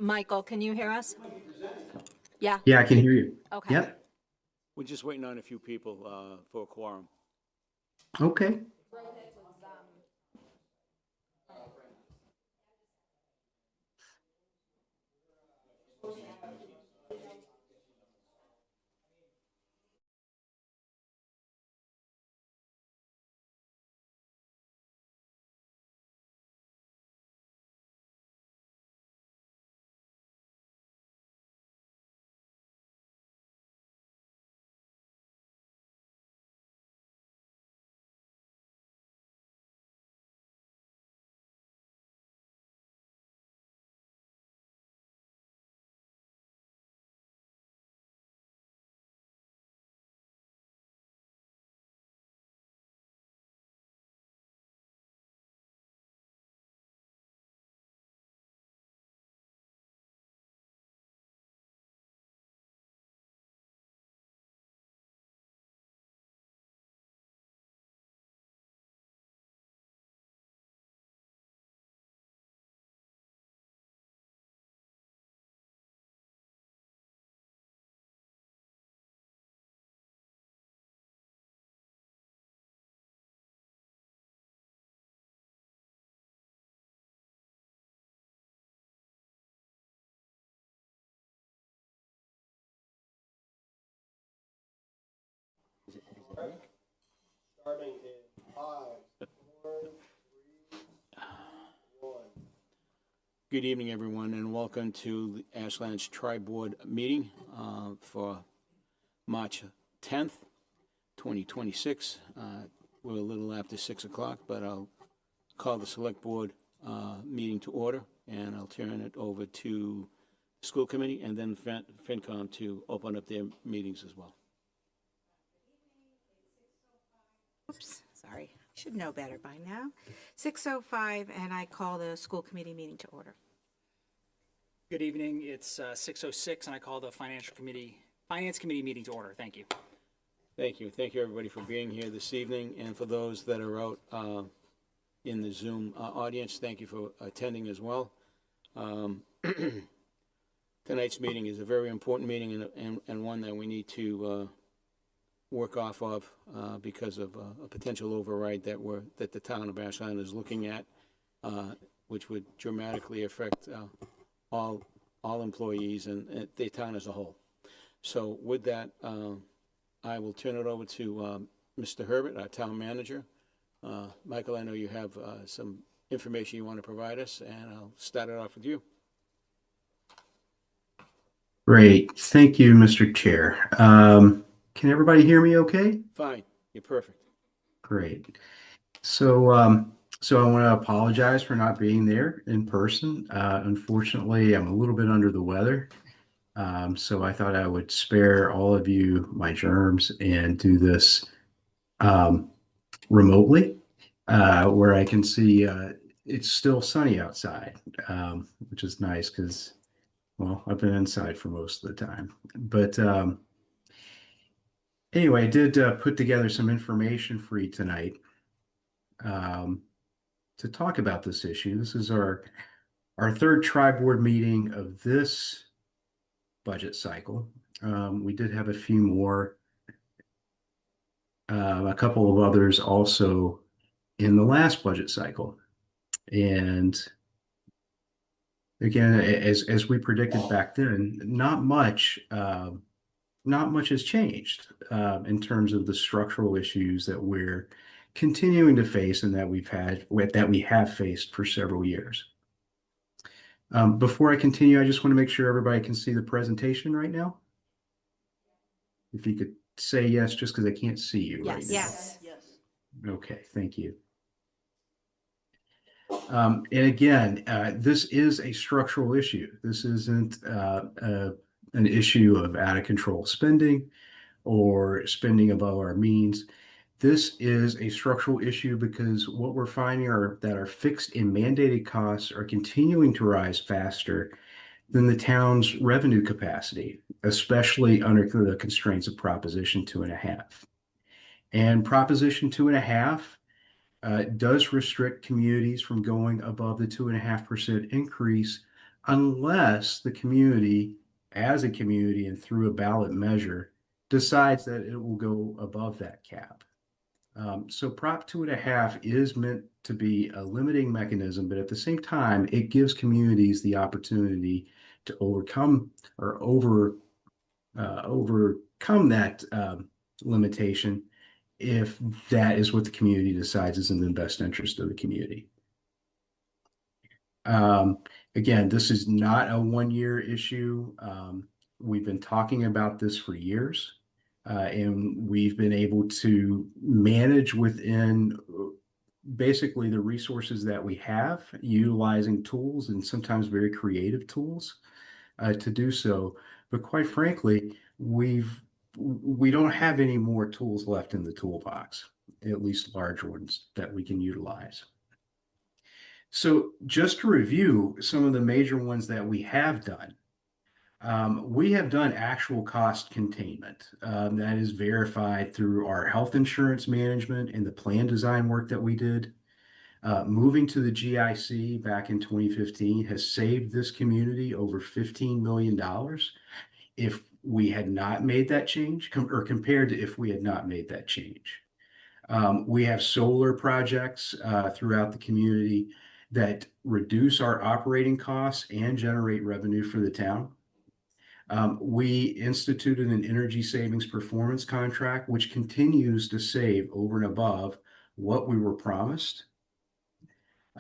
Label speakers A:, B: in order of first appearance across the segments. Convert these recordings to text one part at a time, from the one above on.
A: Michael, can you hear us? Yeah.
B: Yeah, I can hear you.
A: Okay.
B: Yep.
C: We're just waiting on a few people for a quorum.
B: Okay.
D: Starting in 5, 4, 3, 2, 1.
C: Good evening, everyone, and welcome to Ashland's Tri-Board meeting for March 10th, 2026. We're a little after 6 o'clock, but I'll call the Select Board meeting to order, and I'll turn it over to the School Committee and then FinCom to open up their meetings as well.
E: Oops, sorry. Should know better by now. 6:05, and I call the school committee meeting to order.
F: Good evening. It's 6:06, and I call the Finance Committee meeting to order. Thank you.
C: Thank you. Thank you, everybody, for being here this evening. And for those that are out in the Zoom audience, thank you for attending as well. Tonight's meeting is a very important meeting and one that we need to work off of because of a potential override that the town of Ashland is looking at, which would dramatically affect all employees and the town as a whole. So with that, I will turn it over to Mr. Herbert, our town manager. Michael, I know you have some information you want to provide us, and I'll start it off with you.
B: Great. Thank you, Mr. Chair. Can everybody hear me okay?
C: Fine. You're perfect.
B: Great. So I want to apologize for not being there in person. Unfortunately, I'm a little bit under the weather. So I thought I would spare all of you my germs and do this remotely, where I can see it's still sunny outside, which is nice because, well, I've been inside for most of the time. But anyway, I did put together some information for you tonight to talk about this issue. This is our third tri-board meeting of this budget cycle. We did have a few more, a couple of others also in the last budget cycle. And again, as we predicted back then, not much has changed in terms of the structural issues that we're continuing to face and that we have faced for several years. Before I continue, I just want to make sure everybody can see the presentation right now. If you could say yes, just because I can't see you right now.
E: Yes.
B: Okay, thank you. And again, this is a structural issue. This isn't an issue of out of control spending or spending above our means. This is a structural issue because what we're finding are that our fixed and mandated costs are continuing to rise faster than the town's revenue capacity, especially under the constraints of Proposition 2.5. And Proposition 2.5 does restrict communities from going above the 2.5% increase unless the community, as a community and through a ballot measure, decides that it will go above that cap. So Prop 2.5 is meant to be a limiting mechanism, but at the same time, it gives communities the opportunity to overcome that limitation if that is what the community decides is in the best interest of the community. Again, this is not a one-year issue. We've been talking about this for years. And we've been able to manage within basically the resources that we have, utilizing tools and sometimes very creative tools to do so. But quite frankly, we don't have any more tools left in the toolbox, at least large ones that we can utilize. So just to review some of the major ones that we have done. We have done actual cost containment. That is verified through our health insurance management and the plan design work that we did. Moving to the GIC back in 2015 has saved this community over $15 million if we had not made that change, or compared to if we had not made that change. We have solar projects throughout the community that reduce our operating costs and generate revenue for the town. We instituted an energy savings performance contract, which continues to save over and above what we were promised.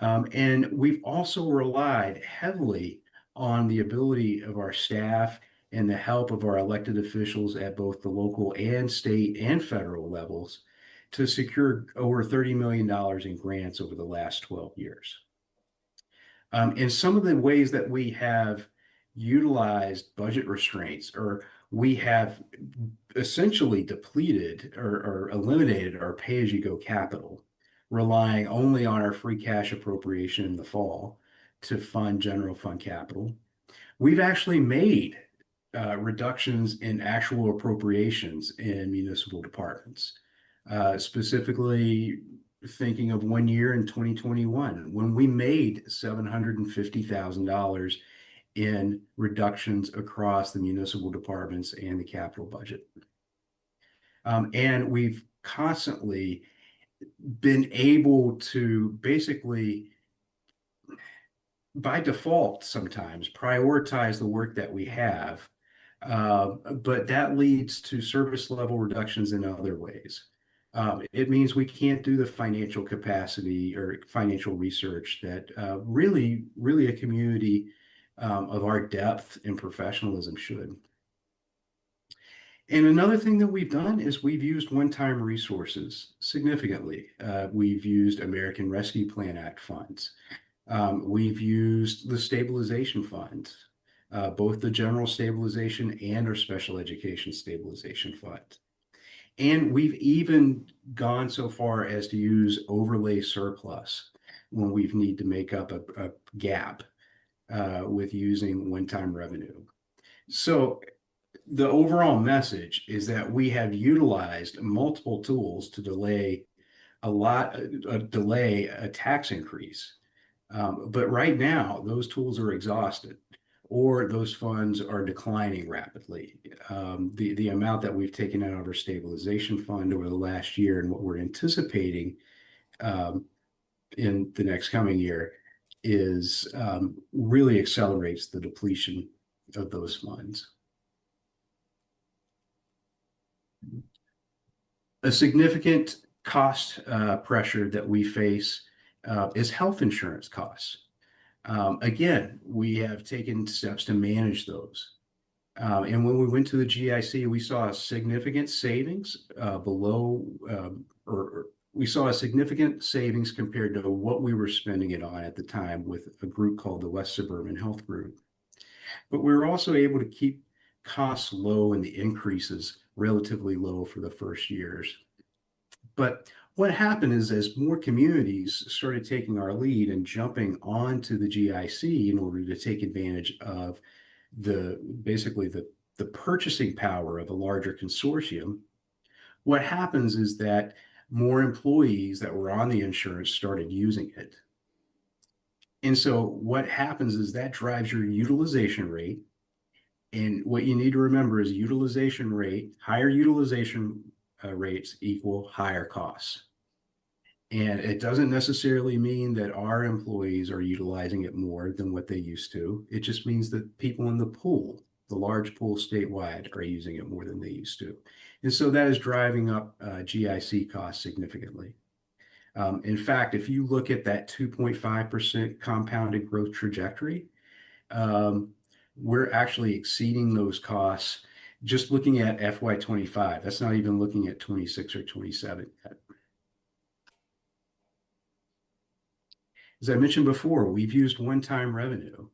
B: And we've also relied heavily on the ability of our staff and the help of our elected officials at both the local and state and federal levels to secure over $30 million in grants over the last 12 years. And some of the ways that we have utilized budget restraints, or we have essentially depleted or eliminated our pay-as-you-go capital, relying only on our free cash appropriation in the fall to fund general fund capital. We've actually made reductions in actual appropriations in municipal departments, specifically thinking of one year in 2021 when we made $750,000 in reductions across the municipal departments and the capital budget. And we've constantly been able to basically, by default, sometimes prioritize the work that we have, but that leads to service level reductions in other ways. It means we can't do the financial capacity or financial research that really a community of our depth and professionalism should. And another thing that we've done is we've used one-time resources significantly. We've used American Rescue Plan Act funds. We've used the stabilization funds, both the general stabilization and our special education stabilization fund. And we've even gone so far as to use overlay surplus when we've need to make up a gap with using one-time revenue. So the overall message is that we have utilized multiple tools to delay a tax increase. But right now, those tools are exhausted, or those funds are declining rapidly. The amount that we've taken out of our stabilization fund over the last year and what we're anticipating in the next coming year is really accelerates the depletion of those funds. A significant cost pressure that we face is health insurance costs. Again, we have taken steps to manage those. And when we went to the GIC, we saw a significant savings we saw a significant savings compared to what we were spending it on at the time with a group called the West Suburban Health Group. But we were also able to keep costs low and the increases relatively low for the first years. But what happened is as more communities started taking our lead and jumping onto the GIC in order to take advantage of basically the purchasing power of a larger consortium, what happens is that more employees that were on the insurance started using it. And so what happens is that drives your utilization rate. And what you need to remember is utilization rate, higher utilization rates equal higher costs. And it doesn't necessarily mean that our employees are utilizing it more than what they used to. It just means that people in the pool, the large pool statewide, are using it more than they used to. And so that is driving up GIC costs significantly. In fact, if you look at that 2.5% compounded growth trajectory, we're actually exceeding those costs just looking at FY25. That's not even looking at 26 or 27 yet. As I mentioned before, we've used one-time revenue.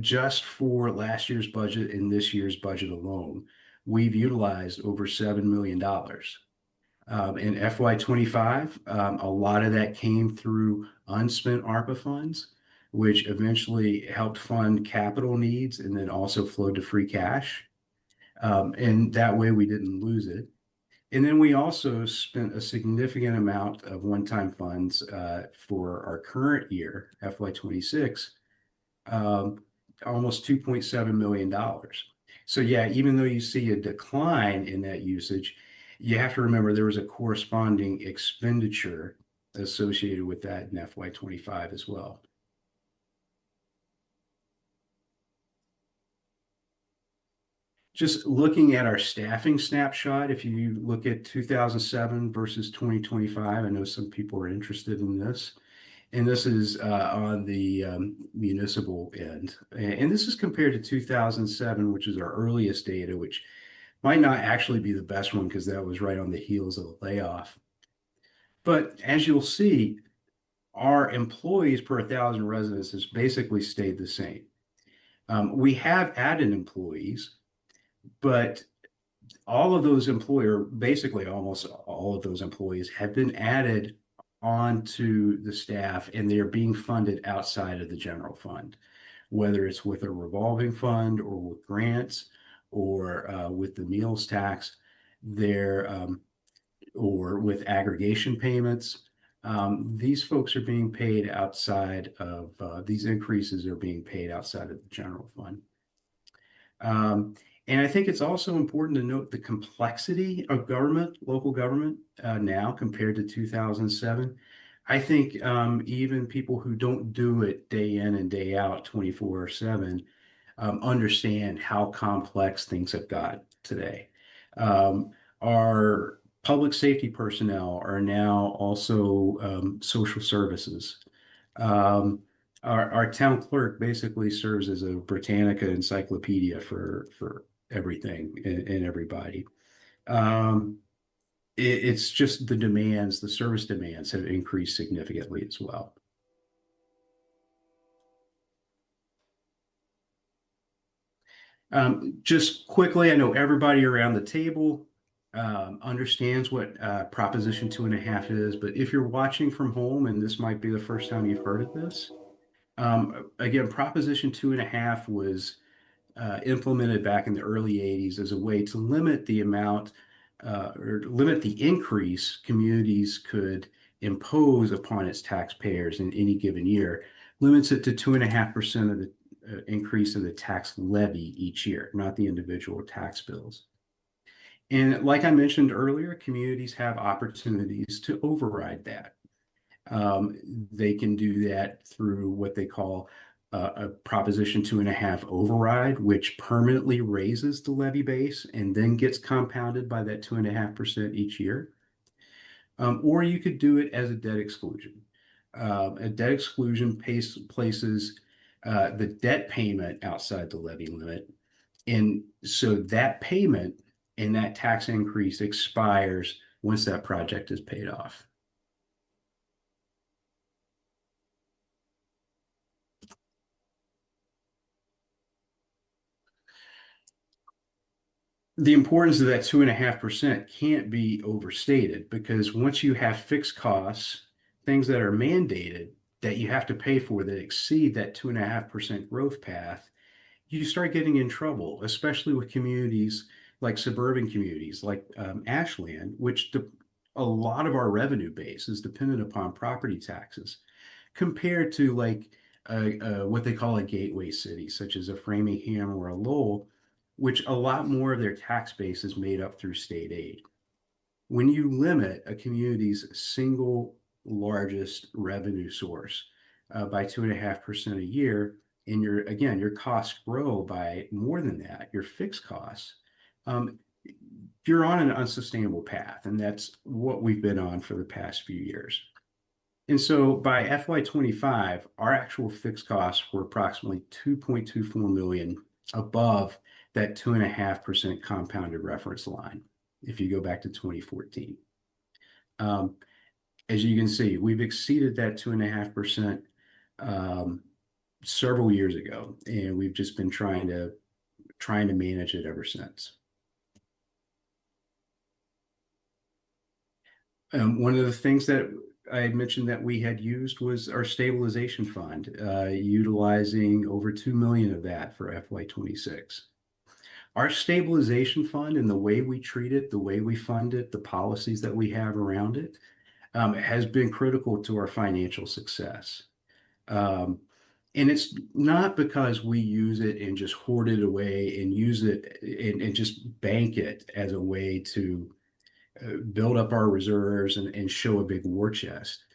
B: Just for last year's budget and this year's budget alone, we've utilized over $7 million. In FY25, a lot of that came through unspent ARPA funds, which eventually helped fund capital needs and then also flowed to free cash. And that way we didn't lose it. And then we also spent a significant amount of one-time funds for our current year, FY26, almost $2.7 million. So yeah, even though you see a decline in that usage, you have to remember there was a corresponding expenditure associated with that in FY25 as well. Just looking at our staffing snapshot, if you look at 2007 versus 2025, I know some people are interested in this. And this is on the municipal end. And this is compared to 2007, which is our earliest data, which might not actually be the best one because that was right on the heels of the layoff. But as you'll see, our employees per 1,000 residents has basically stayed the same. We have added employees, but all of those basically almost all of those employees have been added onto the staff, and they are being funded outside of the general fund, whether it's with a revolving fund or with grants or with the meals tax, or with aggregation payments. These folks are being paid outside of these increases are being paid outside of the general fund. And I think it's also important to note the complexity of government, local government now compared to 2007. I think even people who don't do it day in and day out 24/7 understand how complex things have got today. Our public safety personnel are now also social services. Our town clerk basically serves as a Britannica encyclopedia for everything and everybody. It's just the service demands have increased significantly as well. Just quickly, I know everybody around the table understands what Proposition 2.5 is, but if you're watching from home and this might be the first time you've heard of this, again, Proposition 2.5 was implemented back in the early 80s as a way to limit the amount or limit the increase communities could impose upon its taxpayers in any given year, limits it to 2.5% of the increase in the tax levy each year, not the individual tax bills. And like I mentioned earlier, communities have opportunities to override that. They can do that through what they call a Proposition 2.5 override, which permanently raises the levy base and then gets compounded by that 2.5% each year. Or you could do it as a debt exclusion. A debt exclusion places the debt payment outside the levy limit. And so that payment and that tax increase expires once that project is paid off. The importance of that 2.5% can't be overstated, because once you have fixed costs, things that are mandated that you have to pay for that exceed that 2.5% growth path, you start getting in trouble, especially with communities like suburban communities like Ashland, which a lot of our revenue base is dependent upon property taxes, compared to like what they call a gateway city, such as a Framingham or a Lowell, which a lot more of their tax base is made up through state aid. When you limit a community's single largest revenue source by 2.5% a year, and your costs grow by more than that, your fixed costs, you're on an unsustainable path, and that's what we've been on for the past few years. And so by FY25, our actual fixed costs were approximately 2.24 million above that 2.5% compounded reference line, if you go back to 2014. As you can see, we've exceeded that 2.5% several years ago, and we've just been trying to manage it ever since. One of the things that I mentioned that we had used was our stabilization fund, utilizing over 2 million of that for FY26. Our stabilization fund and the way we treat it, the way we fund it, the policies that we have around it, has been critical to our financial success. And it's not because we use it and just hoard it away and use it and just bank it as a way to build up our reserves and show a big war chest.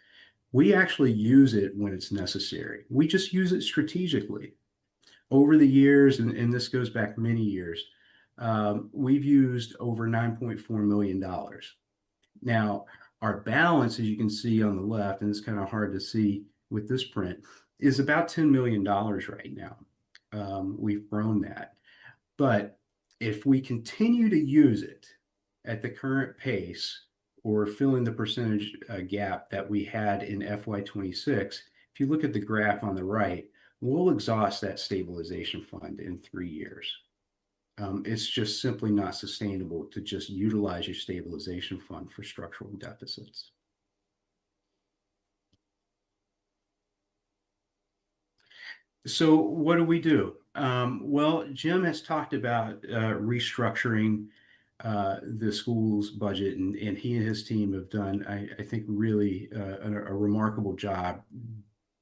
B: We actually use it when it's necessary. We just use it strategically. Over the years, and this goes back many years, we've used over $9.4 million. Now, our balance, as you can see on the left, and it's kind of hard to see with this print, is about $10 million right now. We've grown that. But if we continue to use it at the current pace or fill in the percentage gap that we had in FY26, if you look at the graph on the right, we'll exhaust that stabilization fund in 3 years. It's just simply not sustainable to just utilize your stabilization fund for structural deficits. So what do? Well, Jim has talked about restructuring the school's budget, and he and his team have done, I think, really a remarkable job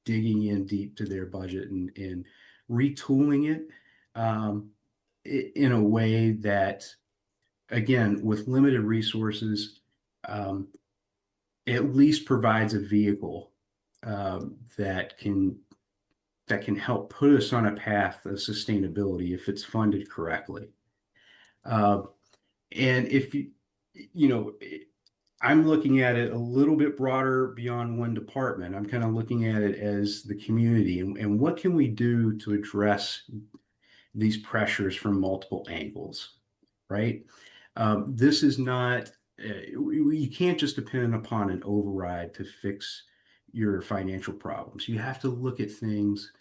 B: digging in deep to their budget and retooling it in a way that, again, with limited resources, at least provides a vehicle that can help put us on a path of sustainability if it's funded correctly. And if I'm looking at it a little bit broader beyond one department. I'm kind of looking at it as the community and what can we do to address these pressures from multiple angles, right? This is not, you can't just depend upon an override to fix your financial problems. You have to look at things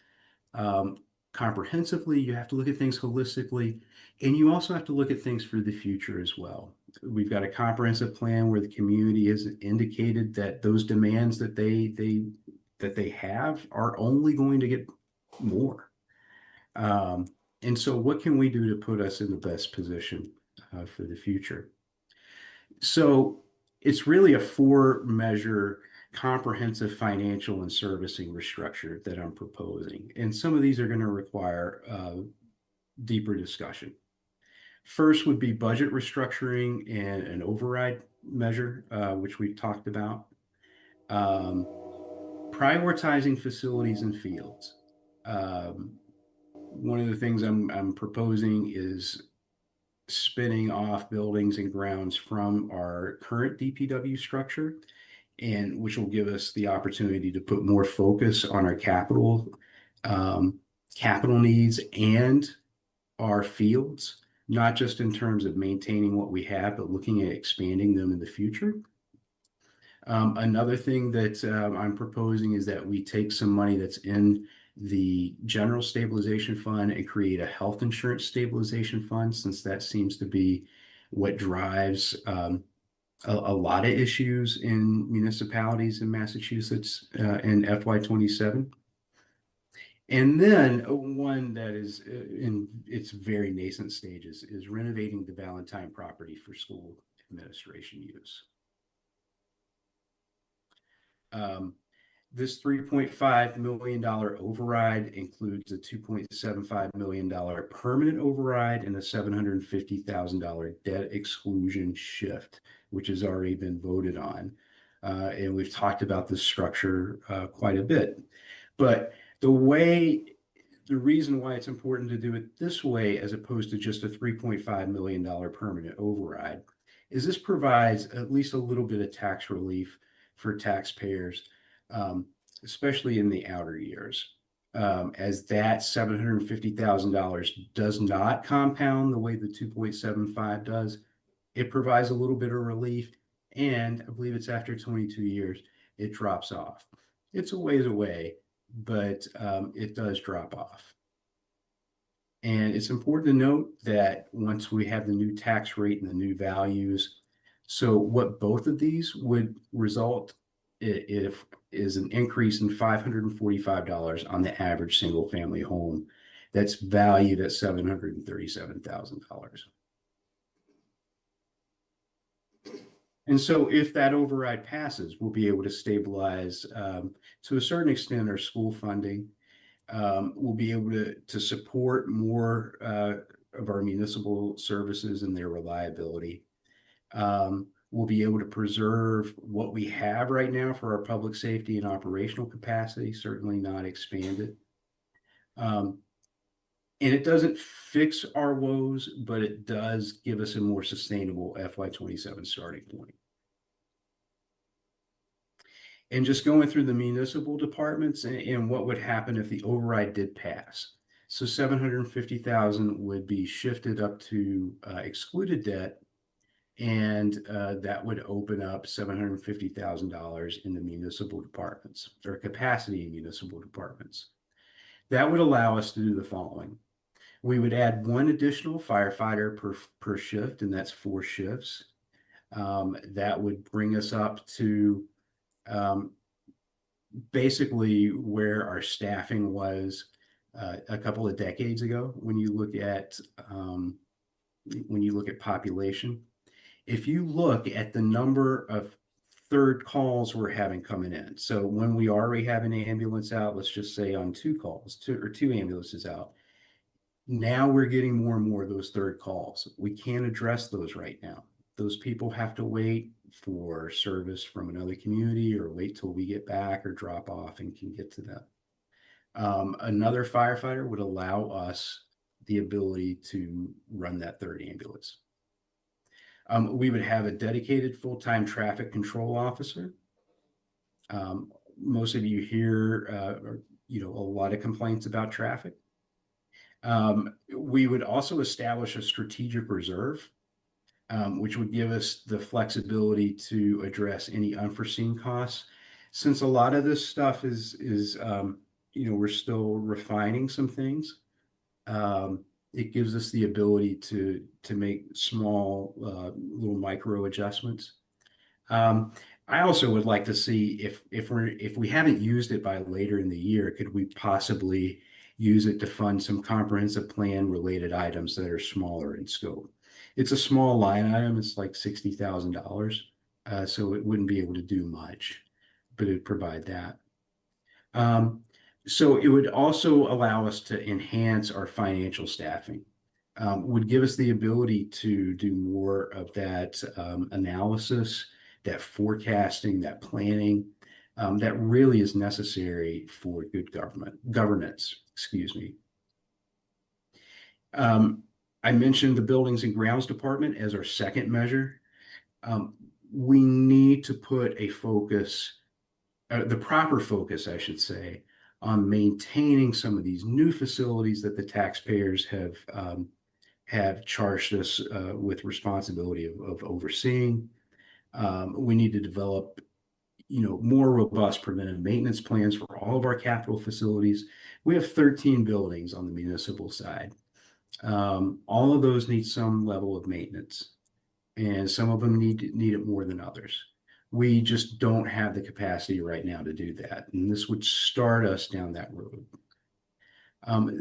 B: comprehensively, you have to look at things holistically, and you also have to look at things for the future as well. We've got a comprehensive plan where the community has indicated that those demands that they have are only going to get more. And so what can we do to put us in the best position for the future? So it's really a 4-measure comprehensive financial and servicing restructure that I'm proposing. And some of these are going to require deeper discussion. First would be budget restructuring and an override measure, which we've talked about. Prioritizing facilities and fields. One of the things I'm proposing is spinning off buildings and grounds from our current DPW structure, and which will give us the opportunity to put more focus on our capital needs and our fields, not just in terms of maintaining what we have, but looking at expanding them in the future. Another thing that I'm proposing is that we take some money that's in the general stabilization fund and create a health insurance stabilization fund, since that seems to be what drives a lot of issues in municipalities in Massachusetts in FY27. And then one that is in its very nascent stages is renovating the Valentine property for school administration use. This $3.5 million override includes a $2.75 million permanent override and a $750,000 debt exclusion shift, which has already been voted on. And we've talked about this structure quite a bit. But the reason why it's important to do it this way, as opposed to just a $3.5 million permanent override, is this provides at least a little bit of tax relief for taxpayers, especially in the outer years, as that $750,000 does not compound the way the 2.75 does. It provides a little bit of relief, and I believe it's after 22 years, it drops off. It's a ways away, but it does drop off. And it's important to note that once we have the new tax rate and the new values, so what both of these would result if is an increase in $545 on the average single family home that's valued at $737,000. And so if that override passes, we'll be able to stabilize to a certain extent our school funding. We'll be able to support more of our municipal services and their reliability. We'll be able to preserve what we have right now for our public safety and operational capacity, certainly not expand it. And it doesn't fix our woes, but it does give us a more sustainable FY27 starting point. And just going through the municipal departments and what would happen if the override did pass. So 750,000 would be shifted up to excluded debt, and that would open up $750,000 in the municipal departments, or capacity in municipal departments. That would allow us to do the following. We would add one additional firefighter per shift, and that's 4 shifts. That would bring us up to basically where our staffing was a couple of decades ago. When you look at population, if you look at the number of third calls we're having coming in, so when we already have an ambulance out, let's just say on 2 calls, 2 ambulances out, now we're getting more and more of those third calls. We can't address those right now. Those people have to wait for service from another community, or wait till we get back, or drop off and can get to them. Another firefighter would allow us the ability to run that 3rd ambulance. We would have a dedicated full-time traffic control officer. Most of you hear, a lot of complaints about traffic. We would also establish a strategic reserve, which would give us the flexibility to address any unforeseen costs. Since a lot of this stuff is we're still refining some things. It gives us the ability to make small little micro adjustments. I also would like to see if we haven't used it by later in the year, could we possibly use it to fund some comprehensive plan related items that are smaller in scope. It's a small line item. It's like $60,000. So it wouldn't be able to do much, but it'd provide that. So it would also allow us to enhance our financial staffing, would give us the ability to do more of that analysis, that forecasting, that planning, that really is necessary for good governance, excuse me. I mentioned the Buildings and Grounds Department as our second measure. We need to put a focus, the proper focus, I should say, on maintaining some of these new facilities that the taxpayers have charged us with responsibility of overseeing. We need to develop, more robust preventive maintenance plans for all of our capital facilities. We have 13 buildings on the municipal side. All of those need some level of maintenance, and some of them need it more than others. We just don't have the capacity right now to do that, and this would start us down that road.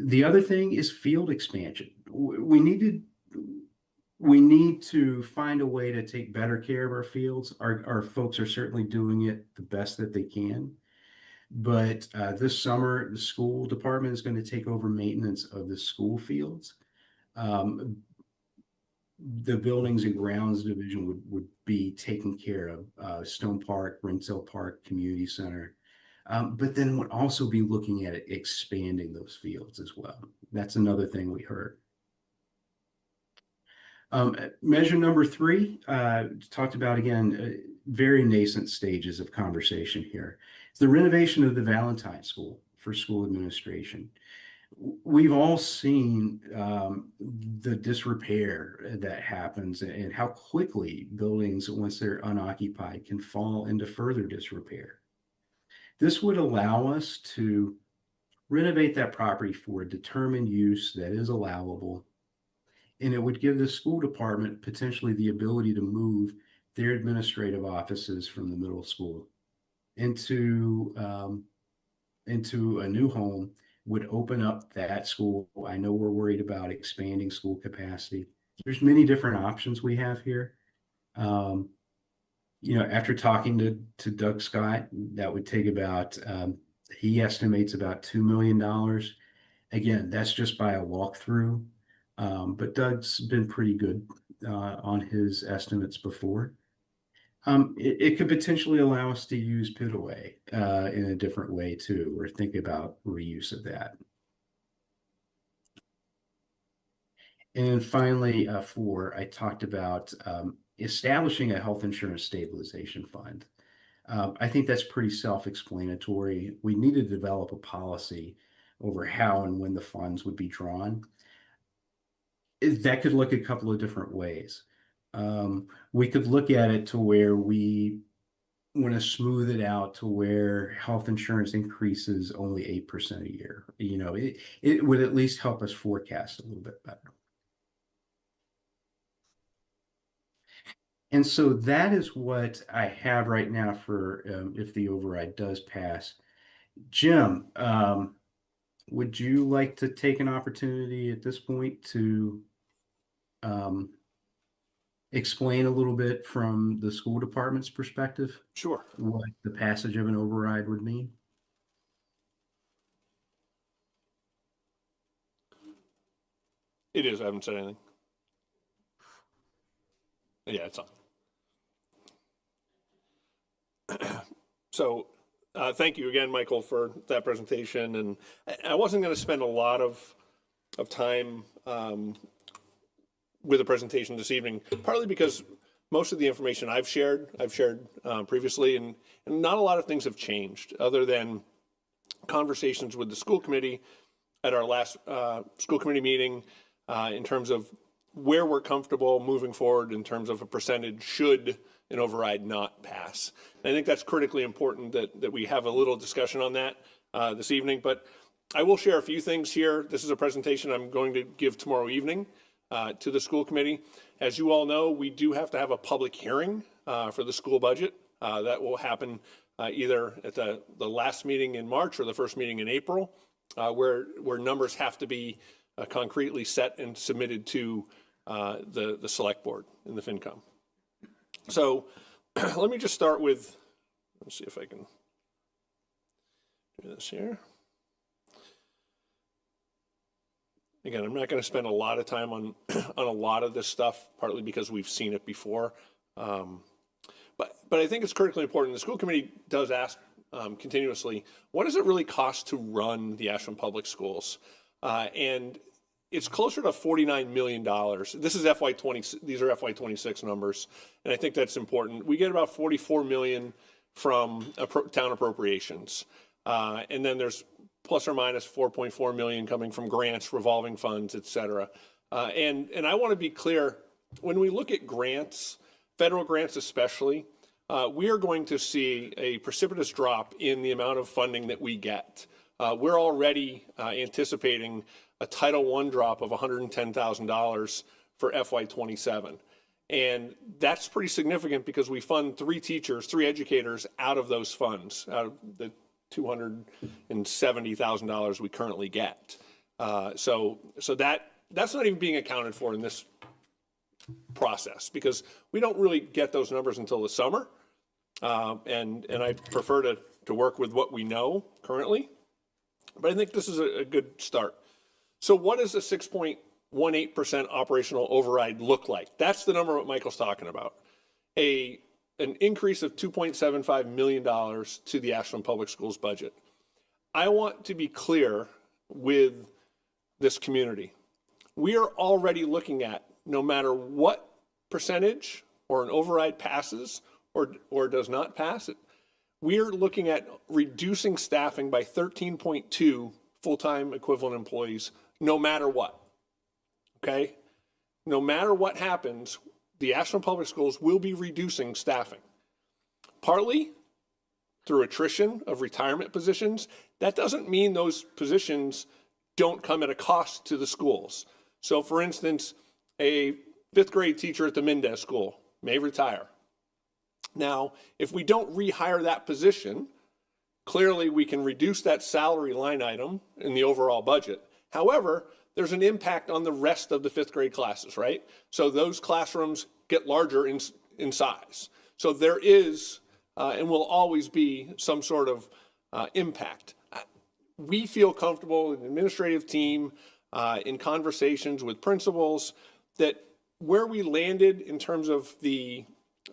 B: The other thing is field expansion. We need to find a way to take better care of our fields. Our folks are certainly doing it the best that they can, But this summer, the school department is going to take over maintenance of the school fields. The buildings and grounds division would be taking care of Stone Park, Renzel Park, Community Center. But then would also be looking at expanding those fields as well. That's another thing we heard. Measure number 3, talked about again, very nascent stages of conversation here. It's the renovation of the Valentine School for school administration. We've all seen the disrepair that happens and how quickly buildings, once they're unoccupied, can fall into further disrepair. This would allow us to renovate that property for a determined use that is allowable, and it would give the school department potentially the ability to move their administrative offices from the middle school into a new home. Would open up that school. I know we're worried about expanding school capacity. There's many different options we have here. After talking to Doug Scott, that would take about, he estimates about $2 million. Again, that's just by a walkthrough. But Doug's been pretty good on his estimates before. It could potentially allow us to use pit-away in a different way too, or think about reuse of that. And finally, 4, I talked about establishing a health insurance stabilization fund. I think that's pretty self-explanatory. We need to develop a policy over how and when the funds would be drawn. That could look a couple of different ways. We could look at it to where we want to smooth it out to where health insurance increases only 8% a year. It would at least help us forecast a little bit better. And so that is what I have right now for if the override does pass. Jim, would you like to take an opportunity at this point to explain a little bit from the school department's perspective
G: Sure.
B: what the passage of an override would mean?
G: It is. I haven't said anything. Yeah, it's on. So thank you again, Michael, for that presentation. And I wasn't going to spend a lot of time with the presentation this evening, partly because most of the information I've shared previously, and not a lot of things have changed other than conversations with the school committee at our last school committee meeting in terms of where we're comfortable moving forward in terms of a percentage should an override not pass. And I think that's critically important that we have a little discussion on that this evening. But I will share a few things here. This is a presentation I'm going to give tomorrow evening to the school committee. As you all know, we do have to have a public hearing for the school budget. That will happen either at the last meeting in March or the first meeting in April, where numbers have to be concretely set and submitted to the select board in the FinCom. So let me just start with, let's see if I can do this here. Again, I'm not going to spend a lot of time on a lot of this stuff, partly because we've seen it before. But I think it's critically important. The school committee does ask continuously, what does it really cost to run the Ashland Public Schools? And it's closer to $49 million. This is FY20. These are FY26 numbers, and I think that's important. We get about $44 million from town appropriations, and then there's plus or minus $4.4 million coming from grants, revolving funds, et cetera. And I want to be clear, when we look at grants, federal grants especially, we are going to see a precipitous drop in the amount of funding that we get. We're already anticipating a Title I drop of $110,000 for FY27. And that's pretty significant because we fund 3 educators out of those funds, out of the $270,000 we currently get. So that's not even being accounted for in this process because we don't really get those numbers until the summer. and I prefer to work with what we know currently. But I think this is a good start. So what does a 6.18% operational override look like? That's the number what Michael's talking about. An increase of $2.75 million to the Ashland Public Schools budget. I want to be clear with this community. We are already looking at, no matter what percentage or an override passes or does not pass it, we are looking at reducing staffing by 13.2 full-time equivalent employees, no matter what. Okay? No matter what happens, the Ashland Public Schools will be reducing staffing. Partly through attrition of retirement positions. That doesn't mean those positions don't come at a cost to the schools. So for instance, a 5th grade teacher at the Mendez School may retire. Now, if we don't rehire that position, clearly we can reduce that salary line item in the overall budget. However, there's an impact on the rest of the 5th grade classes, right? So those classrooms get larger in size. So there is and will always be some sort of impact. We feel comfortable, an administrative team, in conversations with principals, that where we landed in terms of the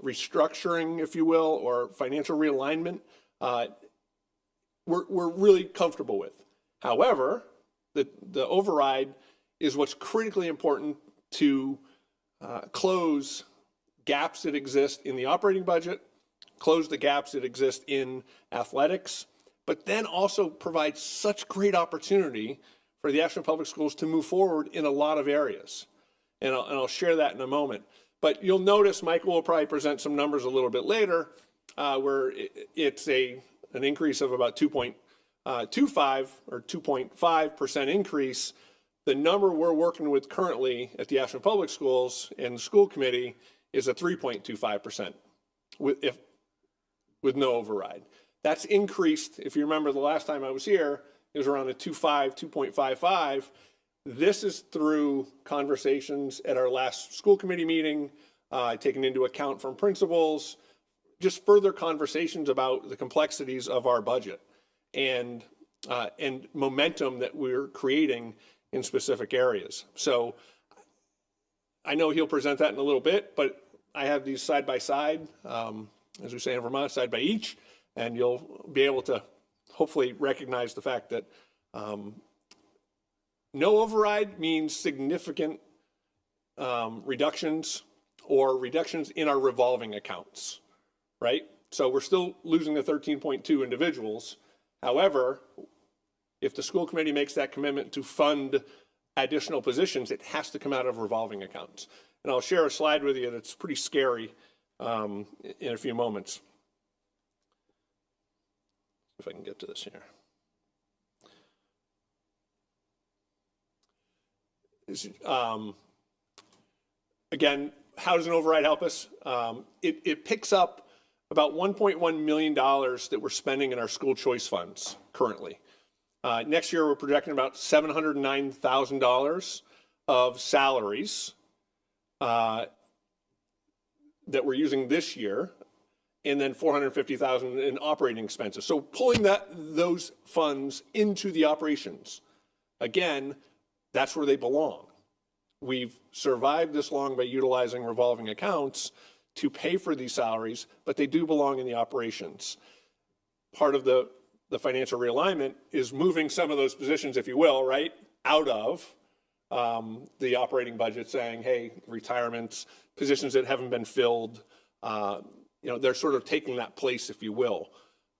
G: restructuring, if you will, or financial realignment, we're really comfortable with. However, the override is what's critically important to close gaps that exist in the operating budget, close the gaps that exist in athletics, but then also provide such great opportunity for the Ashland Public Schools to move forward in a lot of areas. And I'll share that in a moment. But you'll notice Michael will probably present some numbers a little bit later where it's an increase of about 2.25 or 2.5% increase. The number we're working with currently at the Ashland Public Schools and the school committee is a 3.25% with no override. That's increased. If you remember the last time I was here, it was around a 2.55. This is through conversations at our last school committee meeting, taken into account from principals, just further conversations about the complexities of our budget and momentum that we're creating in specific areas. So I know he'll present that in a little bit, but I have these side by side, as we say in Vermont, side by each, and you'll be able to hopefully recognize the fact that no override means significant reductions or reductions in our revolving accounts, right? So we're still losing the 13.2 individuals. However, if the school committee makes that commitment to fund additional positions, it has to come out of revolving accounts. And I'll share a slide with you that's pretty scary in a few moments. If I can get to this here. Again, how does an override help us? It picks up about $1.1 million that we're spending in our school choice funds currently. Next year, we're projecting about $709,000 of salaries that we're using this year, and then $450,000 in operating expenses. So pulling those funds into the operations, again, that's where they belong. We've survived this long by utilizing revolving accounts to pay for these salaries, but they do belong in the operations. Part of the financial realignment is moving some of those positions, if you will, right, out of the operating budget, saying, hey, retirements, positions that haven't been filled, they're sort of taking that place, if you will,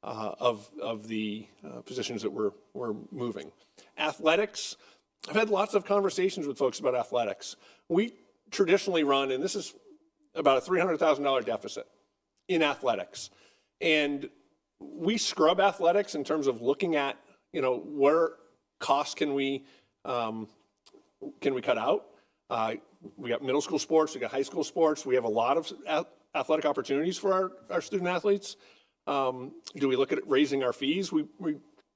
G: of the positions that we're moving. Athletics, I've had lots of conversations with folks about athletics. We traditionally run, and this is about a $300,000 deficit in athletics. And we scrub athletics in terms of looking at, where costs can we cut out. We got middle school sports, we got high school sports. We have a lot of athletic opportunities for our student athletes. Do we look at raising our fees? We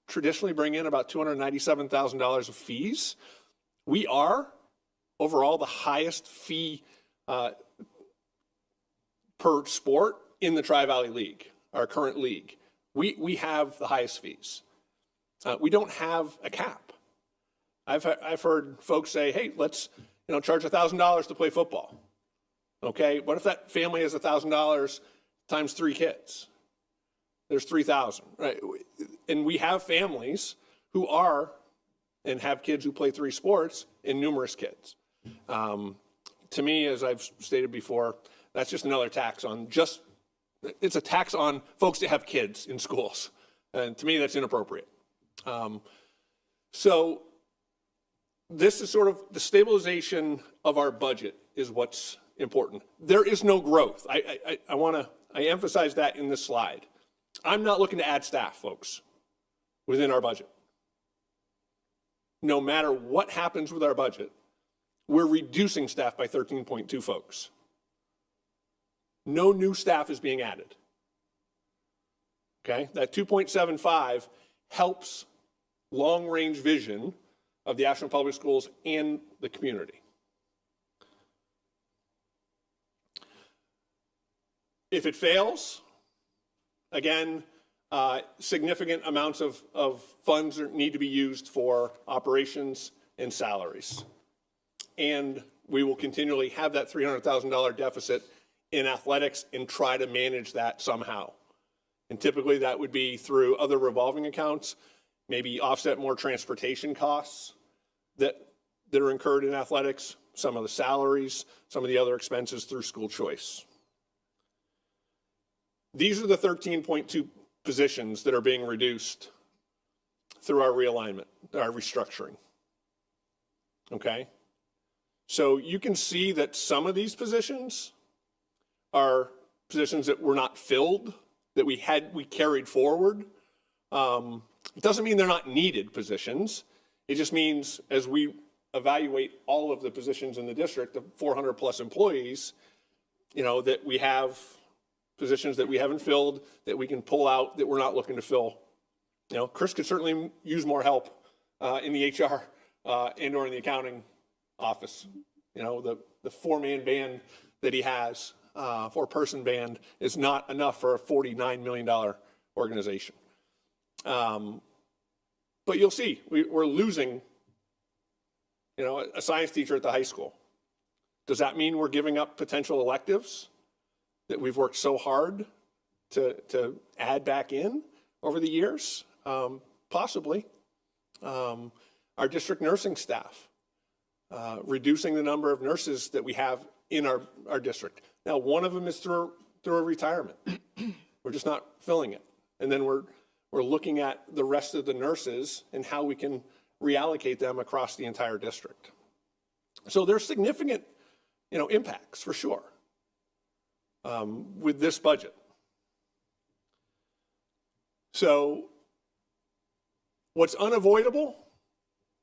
G: traditionally bring in about $297,000 of fees. We are overall the highest fee per sport in the Tri-Valley League. our current league. We have the highest fees. We don't have a cap. I've heard folks say, hey, let's charge $1,000 to play football. Okay, what if that family has $1,000 times 3 kids? There's 3,000, right? And we have families who are and have kids who play 3 sports and numerous kids. To me, as I've stated before, that's just another tax on it's a tax on folks that have kids in schools. And to me, that's inappropriate. So this is sort of the stabilization of our budget is what's important. There is no growth. I emphasize that in this slide. I'm not looking to add staff, folks, within our budget. No matter what happens with our budget, we're reducing staff by 13.2 folks. No new staff is being added. Okay, that 2.75 helps long-range vision of the Ashland Public Schools and the community. If it fails, again, significant amounts of funds need to be used for operations and salaries. And we will continually have that $300,000 deficit in athletics and try to manage that somehow. And typically that would be through other revolving accounts, maybe offset more transportation costs that are incurred in athletics, some of the salaries, some of the other expenses through school choice. These are the 13.2 positions that are being reduced through our realignment, our restructuring. Okay? So you can see that some of these positions are positions that were not filled, that we carried forward. It doesn't mean they're not needed positions. It just means as we evaluate all of the positions in the district, the 400 plus employees, that we have positions that we haven't filled, that we can pull out, that we're not looking to fill. Chris could certainly use more help in the HR and or in the accounting office. The 4-man band that he has, 4-person band, is not enough for a $49 million organization. But you'll see, we're losing, a science teacher at the high school. Does that mean we're giving up potential electives that we've worked so hard to add back in over the years? Possibly. Our district nursing staff, reducing the number of nurses that we have in our district. Now, one of them is through a retirement. We're just not filling it. And then we're looking at the rest of the nurses and how we can reallocate them across the entire district. So there's significant, impacts for sure with this budget. So what's unavoidable?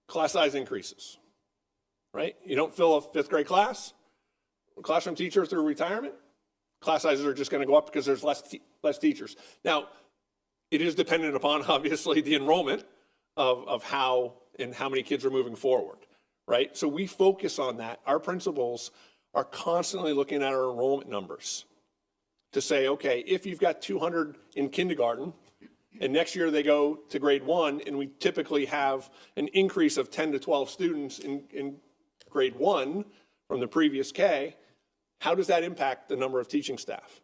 G: Class size increases, right? You don't fill a 5th grade class, classroom teacher through retirement, class sizes are just going to go up because there's less teachers. Now, it is dependent upon, obviously, the enrollment of how many kids are moving forward, right? So we focus on that. Our principals are constantly looking at our enrollment numbers to say, okay, if you've got 200 in kindergarten, and next year they go to grade 1, and we typically have an increase of 10 to 12 students in grade 1 from the previous K, how does that impact the number of teaching staff?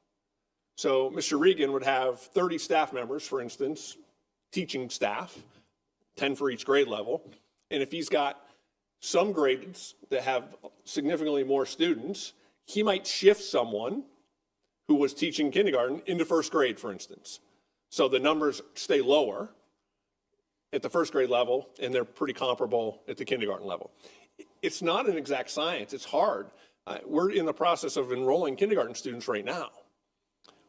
G: So Mr. Regan would have 30 staff members, for instance, teaching staff, 10 for each grade level. And if he's got some grades that have significantly more students, he might shift someone who was teaching kindergarten into 1st grade, for instance. So the numbers stay lower at the 1st grade level, and they're pretty comparable at the kindergarten level. It's not an exact science. It's hard. We're in the process of enrolling kindergarten students right now.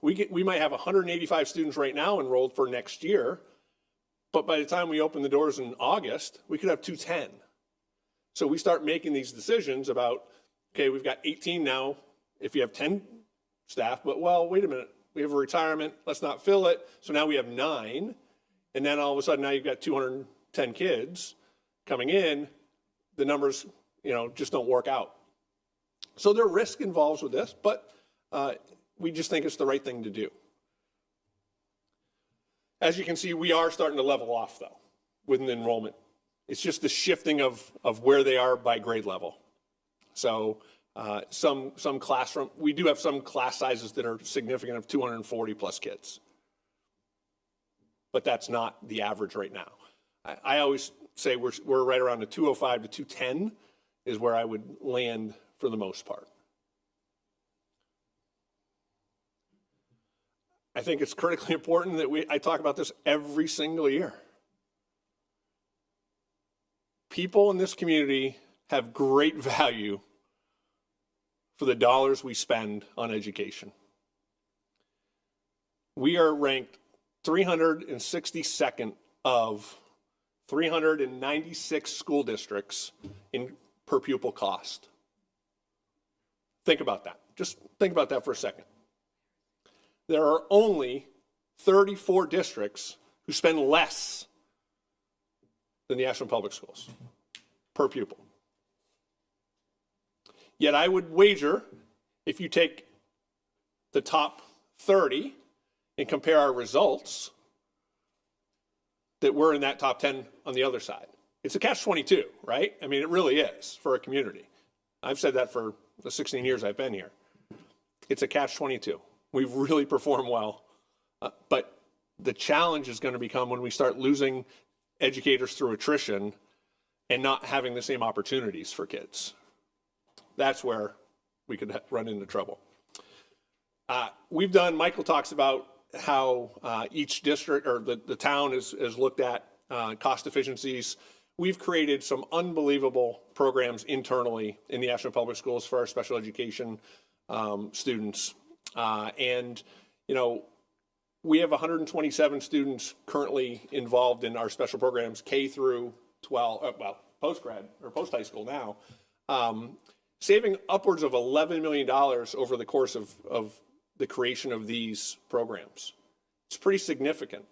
G: We might have 185 students right now enrolled for next year, but by the time we open the doors in August, we could have 210. So we start making these decisions about, okay, we've got 18 now, if you have 10 staff, but well, wait a minute, we have a retirement, let's not fill it, so now we have 9, and then all of a sudden now you've got 210 kids coming in, the numbers, just don't work out. So there are risk involved with this, but we just think it's the right thing to do. As you can see, we are starting to level off though with an enrollment. It's just the shifting of where they are by grade level. So some classroom, we do have some class sizes that are significant of 240 plus kids. But that's not the average right now. I always say we're right around the 205 to 210 is where I would land for the most part. I think it's critically important that I talk about this every single year. People in this community have great value for the dollars we spend on education. We are ranked 362nd of 396 school districts in per pupil cost. Think about that. Just think about that for a second. There are only 34 districts who spend less than the Ashland Public Schools per pupil. Yet I would wager, if you take the top 30 and compare our results, that we're in that top 10 on the other side. It's a catch-22, right? I mean, it really is for a community. I've said that for the 16 years I've been here. It's a catch-22. We've really performed well, but the challenge is going to become when we start losing educators through attrition and not having the same opportunities for kids. That's where we could run into trouble. Michael talks about how each district or the town has looked at cost efficiencies. We've created some unbelievable programs internally in the Ashland Public Schools for our special education students. And, you know, we have 127 students currently involved in our special programs, K through 12, well, post-grad or post-high school now, saving upwards of $11 million over the course of the creation of these programs. It's pretty significant.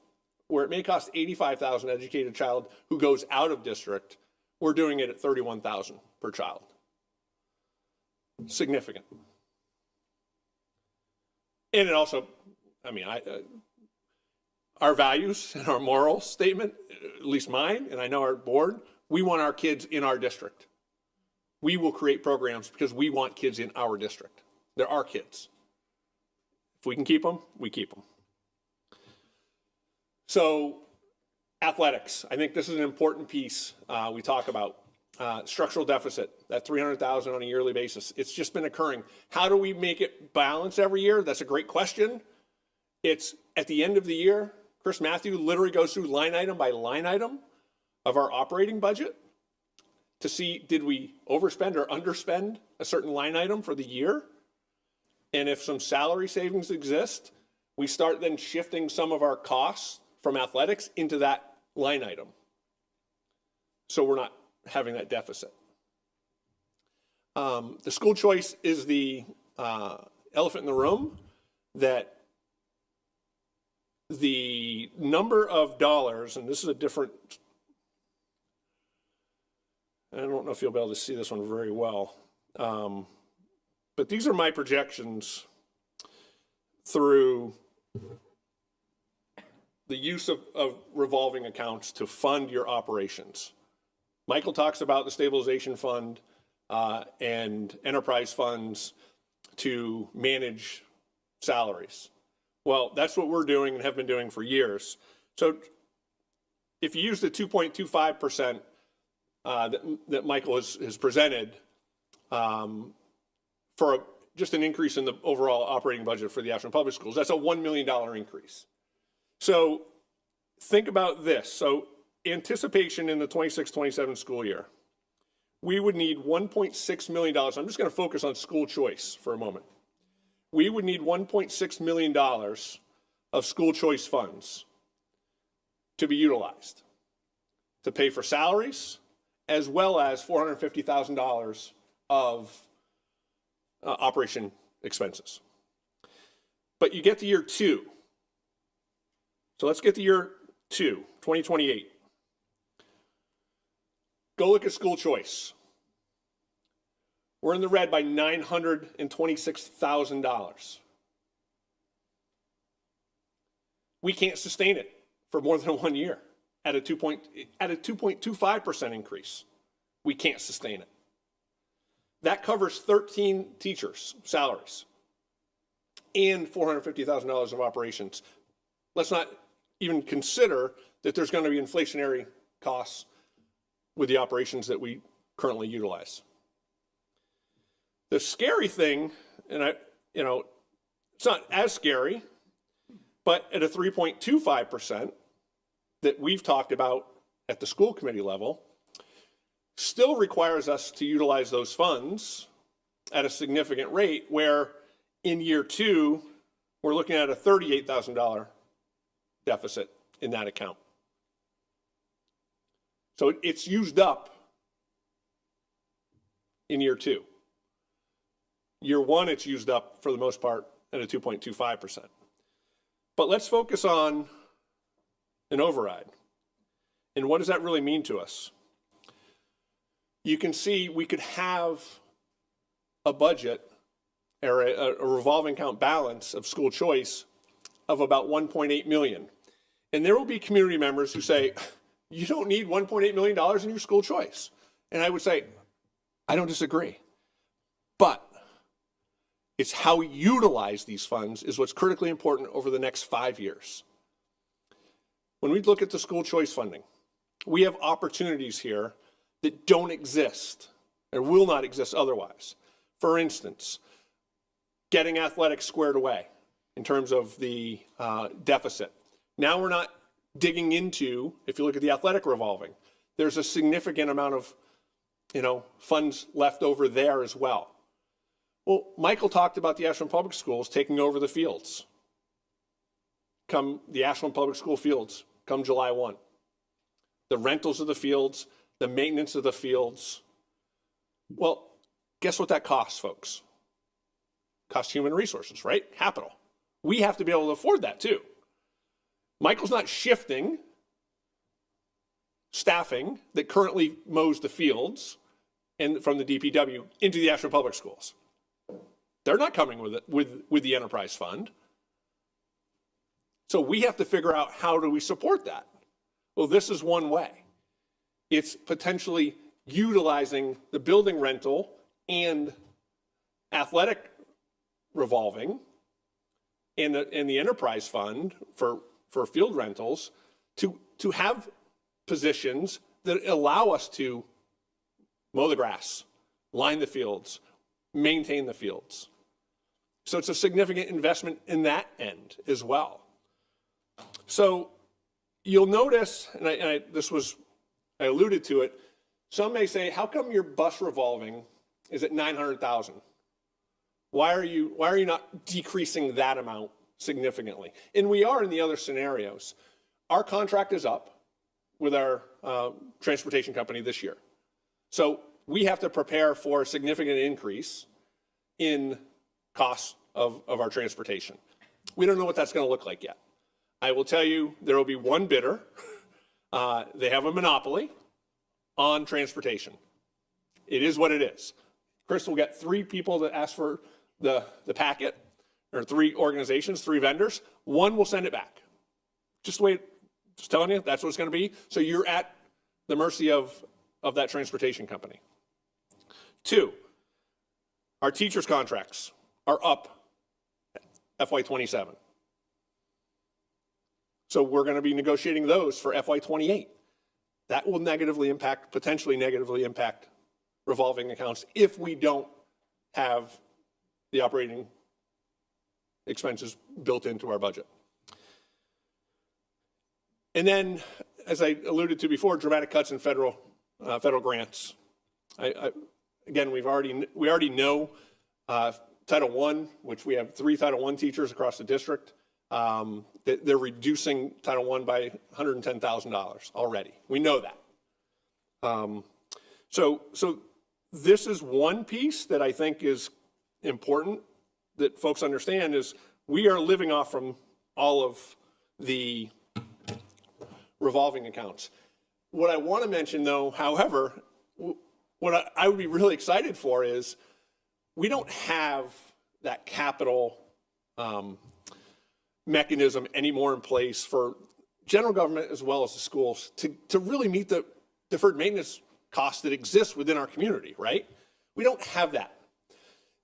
G: Where it may cost $85,000 to educate a child who goes out of district, we're doing it at $31,000 per child. Significant. And it also, I mean, our values and our moral statement, at least mine, and I know our board, we want our kids in our district. We will create programs because we want kids in our district. They're our kids. If we can keep them, we keep them. So athletics, I think this is an important piece we talk about. Structural deficit, that $300,000 on a yearly basis. It's just been occurring. How do we make it balance every year? That's a great question. It's at the end of the year, Chris Matthew literally goes through line item by line item of our operating budget to see, did we overspend or underspend a certain line item for the year? And if some salary savings exist, we start then shifting some of our costs from athletics into that line item. So we're not having that deficit. The school choice is the elephant in the room, that the number of dollars, and this is a different, I don't know if you'll be able to see this one very well, but these are my projections through the use of revolving accounts to fund your operations. Michael talks about the stabilization fund and enterprise funds to manage salaries. Well, that's what we're doing and have been doing for years. So if you use the 2.25% that Michael has presented for just an increase in the overall operating budget for the Ashland Public Schools, that's a $1 million increase. So think about this. So anticipation in the 26-27 school year, we would need $1.6 million. I'm just going to focus on school choice for a moment. We would need $1.6 million of school choice funds to be utilized to pay for salaries, as well as $450,000 of operation expenses. But you get to year two. So let's get to year two, 2028. Go look at school choice. We're in the red by $926,000. We can't sustain it for more than 1 year at a 2.25% increase. We can't sustain it. That covers 13 teachers' salaries and $450,000 of operations. Let's not even consider that there's going to be inflationary costs with the operations that we currently utilize. The scary thing, and it's not as scary, but at a 3.25% that we've talked about at the school committee level, still requires us to utilize those funds at a significant rate, where in year 2, we're looking at a $38,000 deficit in that account. So it's used up in year 2. Year 1, it's used up for the most part at a 2.25%. But let's focus on an override. And what does that really mean to us? You can see we could have a budget or a revolving account balance of school choice of about 1.8 million. And there will be community members who say, you don't need $1.8 million in your school choice. And I would say, I don't disagree. But it's how we utilize these funds is what's critically important over the next 5 years. When we look at the school choice funding, we have opportunities here that don't exist or will not exist otherwise. For instance, getting athletics squared away in terms of the deficit. Now we're not digging into, if you look at the athletic revolving, there's a significant amount of funds left over there as well. Well, Michael talked about the Ashland Public Schools taking over the fields. Come the Ashland Public School fields, come July 1. The rentals of the fields, the maintenance of the fields. Well, guess what that costs, folks? Costs human resources, right? Capital. We have to be able to afford that too. Michael's not shifting staffing that currently mows the fields and from the DPW into the Ashland Public Schools. They're not coming with it with the enterprise fund. So we have to figure out, how do we support that? Well, this is one way. It's potentially utilizing the building rental and athletic revolving and the enterprise fund for field rentals to have positions that allow us to mow the grass, line the fields, maintain the fields. So it's a significant investment in that end as well. So you'll notice, and I alluded to it, some may say, how come your bus revolving is at 900,000? Why are you not decreasing that amount significantly? And we are in the other scenarios. Our contract is up with our transportation company this year. So we have to prepare for a significant increase in costs of our transportation. We don't know what that's going to look like yet. I will tell you, there will be one bidder. They have a monopoly on transportation. It is what it is. Chris will get 3 people that ask for the packet, or 3 organizations, 3 vendors. One will send it back. Just wait, just telling you, that's what it's going to be. So you're at the mercy of that transportation company. 2, our teachers' contracts are up FY27. So we're going to be negotiating those for FY28. That will potentially negatively impact revolving accounts if we don't have the operating expenses built into our budget. And then, as I alluded to before, dramatic cuts in federal grants. Again, we already know Title I, which we have 3 Title I teachers across the district. They're reducing Title I by $110,000 already. We know that. So this is one piece that I think is important that folks understand, is we are living off from all of the revolving accounts. What I want to mention, though, however, what I would be really excited for is we don't have that capital mechanism anymore in place for general government as well as the schools to really meet the deferred maintenance costs that exist within our community, right? We don't have that.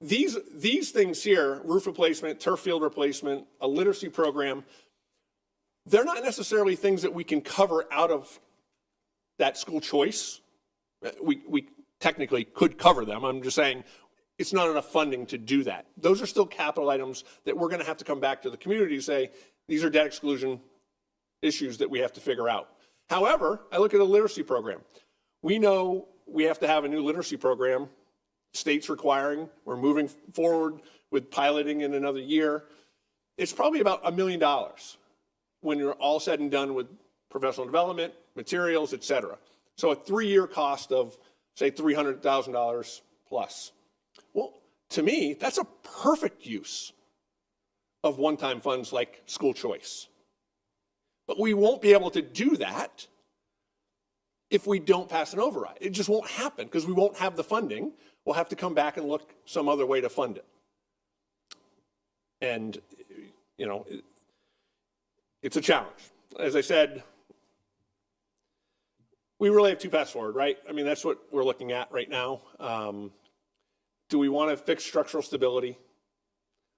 G: These things here, roof replacement, turf field replacement, a literacy program, they're not necessarily things that we can cover out of that school choice. We technically could cover them. I'm just saying it's not enough funding to do that. Those are still capital items that we're going to have to come back to the community and say, these are debt exclusion issues that we have to figure out. However, I look at a literacy program. We know we have to have a new literacy program. State's requiring, we're moving forward with piloting in another year. It's probably about $1 million when you're all said and done with professional development, materials, et cetera. So a 3-year cost of, say, $300,000 plus. Well, to me, that's a perfect use of one-time funds like school choice. But we won't be able to do that if we don't pass an override. It just won't happen because we won't have the funding. We'll have to come back and look some other way to fund it. And, you know, it's a challenge. As I said, we really have two paths forward, right? I mean, that's what we're looking at right now. Do we want to fix structural stability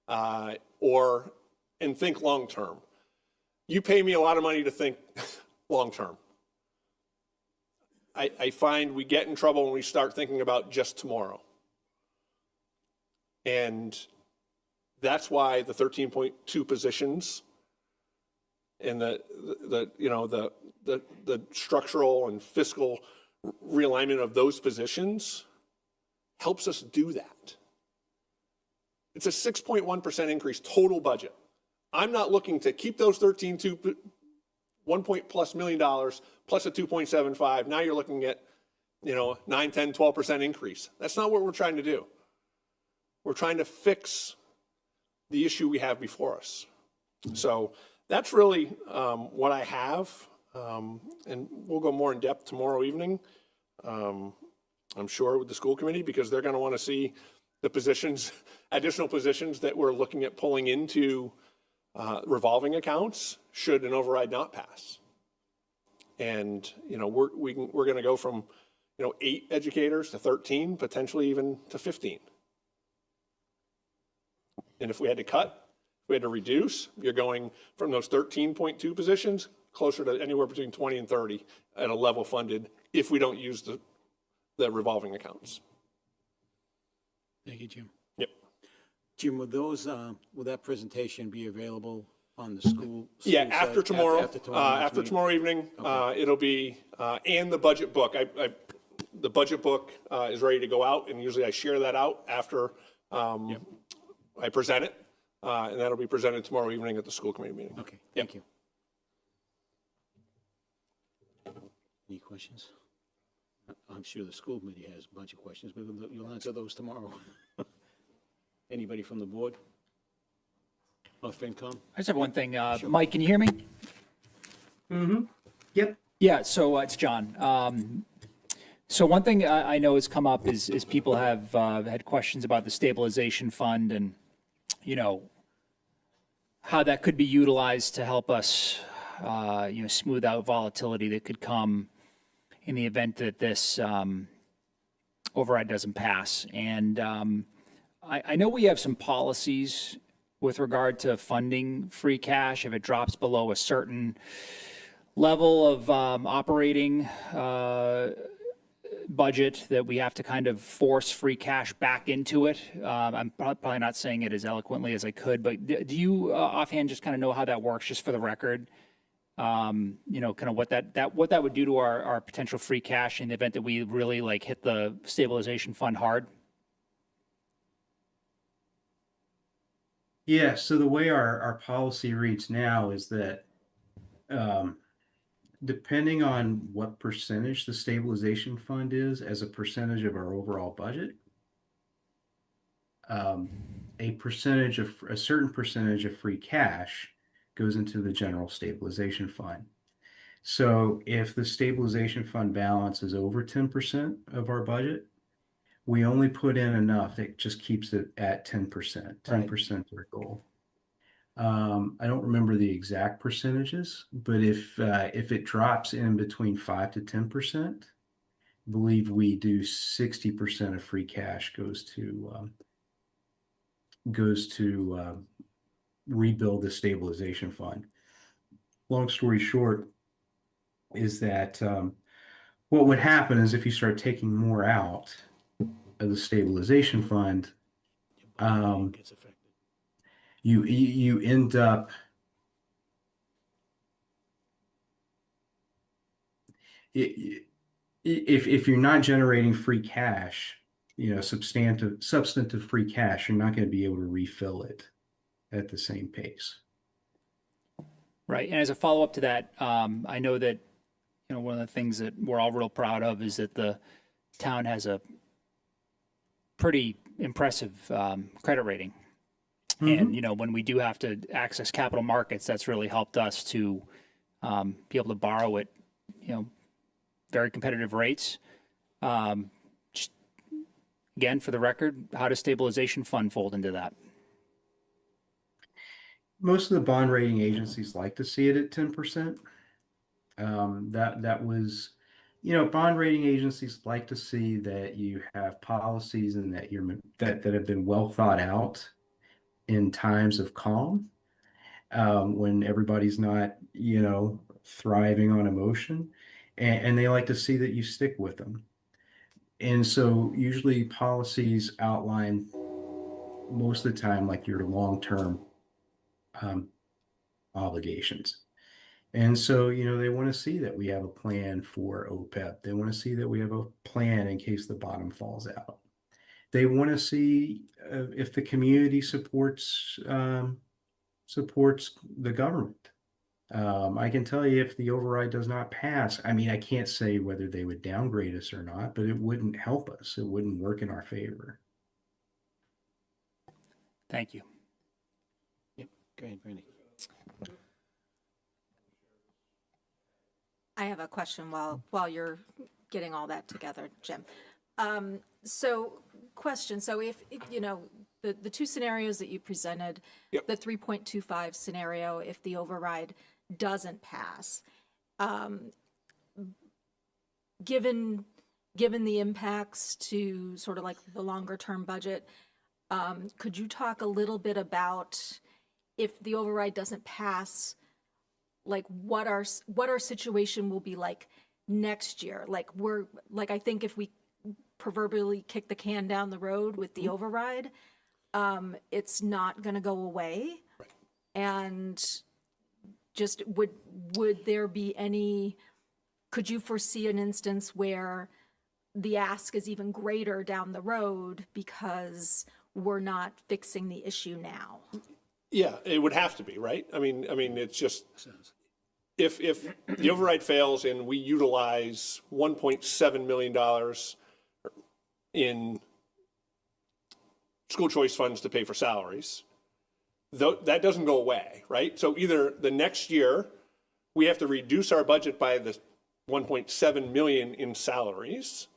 G: and think long term? You pay me a lot of money to think long term. I find we get in trouble when we start thinking about just tomorrow. And that's why the 13.2 positions and the structural and fiscal realignment of those positions helps us do that. It's a 6.1% increase total budget. I'm not looking to keep those 13.2 $1+ million plus a 2.75. Now you're looking at, 9, 10, 12% increase. That's not what we're trying to do. We're trying to fix the issue we have before us. So that's really what I have. And we'll go more in depth tomorrow evening, I'm sure, with the school committee, because they're going to want to see the positions, additional positions that we're looking at pulling into revolving accounts should an override not pass. And, we're going to go from, 8 educators to 13, potentially even to 15. And if we had to cut, if we had to reduce, you're going from those 13.2 positions closer to anywhere between 20 and 30 at a level funded if we don't use the revolving accounts.
C: Thank you, Jim.
G: Yep.
C: Jim, will that presentation be available on the school?
G: Yeah,
C: site
G: after tomorrow.
C: After
G: Tomorrow evening, okay. It'll be and the budget book. The budget book is ready to go out, and usually I share that out after I present it, and that'll be presented tomorrow evening at the school committee meeting.
C: Okay, thank you. Any questions? I'm sure the school committee has a bunch of questions, but you'll answer those tomorrow. Anybody from the board? Or FinCom?
F: I just have one thing. Mike, can you hear me?
B: Mm-hmm. Yep.
F: Yeah, so it's John. So one thing I know has come up is people have had questions about the stabilization fund and, how that could be utilized to help us, smooth out volatility that could come in the event that this override doesn't pass. And I know we have some policies with regard to funding free cash if it drops below a certain level of operating budget, that we have to kind of force free cash back into it. I'm probably not saying it as eloquently as I could, but do you offhand just kind of know how that works, just for the record? Kind of what that would do to our potential free cash in the event that we really hit the stabilization fund hard?
B: Yeah, so the way our policy reads now is that depending on what percentage the stabilization fund is as a percentage of our overall budget, a certain percentage of free cash goes into the general stabilization fund. So if the stabilization fund balance is over 10% of our budget, we only put in enough that just keeps it at 10%, 10% our goal. I don't remember the exact percentages, but if it drops in between 5 to 10%, I believe we do 60% of free cash goes to rebuild the stabilization fund. Long story short is that what would happen is if you start taking more out of the stabilization fund,
C: Gets affected.
B: you end up if you're not generating free cash, substantive free cash, you're not going to be able to refill it at the same pace.
F: Right. And as a follow up to that, I know that, one of the things that we're all real proud of is that the town has a pretty impressive credit rating. And, when we do have to access capital markets, that's really helped us to be able to borrow at, very competitive rates. Just, again, for the record, how does stabilization fund fold into that?
B: Most of the bond rating agencies like to see it at 10%. That was, bond rating agencies like to see that you have policies and that that have been well thought out in times of calm, when everybody's not, thriving on emotion, and they like to see that you stick with them. And so usually policies outline most of the time like your long-term obligations. And so, they want to see that we have a plan for OPEB. They want to see that we have a plan in case the bottom falls out. They want to see if the community supports the government. I can tell you if the override does not pass, I can't say whether they would downgrade us or not, but it wouldn't help us. It wouldn't work in our favor.
F: Thank you.
C: Yep. Go ahead, Brandy.
A: I have a question while you're getting all that together, Jim. Question. So if the two scenarios that you presented,
G: Yep.
A: the 3.25 scenario, if the override doesn't pass, given the impacts to sort of like the longer term budget, could you talk a little bit about if the override doesn't pass, like what our situation will be like next year? I think if we proverbially kick the can down the road with the override, it's not going to go away.
G: Right.
A: And just would there be could you foresee an instance where the ask is even greater down the road because we're not fixing the issue now?
G: Yeah, it would have to be, right? It's just, if the override fails and we utilize $1.7 million in school choice funds to pay for salaries, that doesn't go away, right? So either the next year we have to reduce our budget by the 1.7 million in salaries,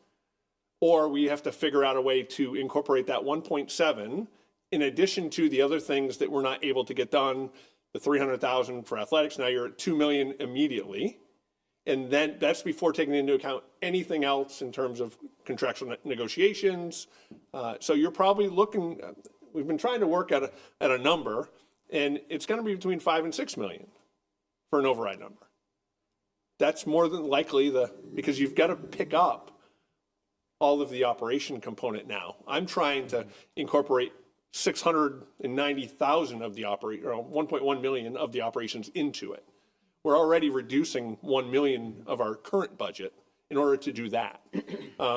G: or we have to figure out a way to incorporate that 1.7 in addition to the other things that we're not able to get done, the 300,000 for athletics. Now you're at 2 million immediately. And then that's before taking into account anything else in terms of contractual negotiations. So you're probably looking, we've been trying to work at a number, and it's going to be between 5 and 6 million for an override number. That's more than likely because you've got to pick up all of the operation component now. I'm trying to incorporate 690,000 of the or 1.1 million of the operations into it. We're already reducing 1 million of our current budget in order to do that.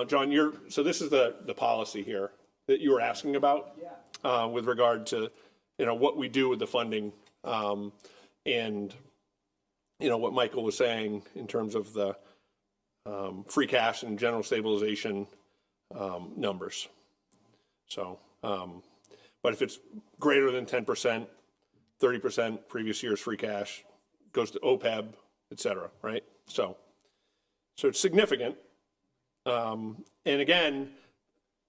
G: John, so this is the policy here that you were asking about, with regard to, what we do with the funding, and, what Michael was saying in terms of the free cash and general stabilization numbers. So, but if it's greater than 10%, 30% previous year's free cash goes to OPEB, et cetera, right? So it's significant. And again,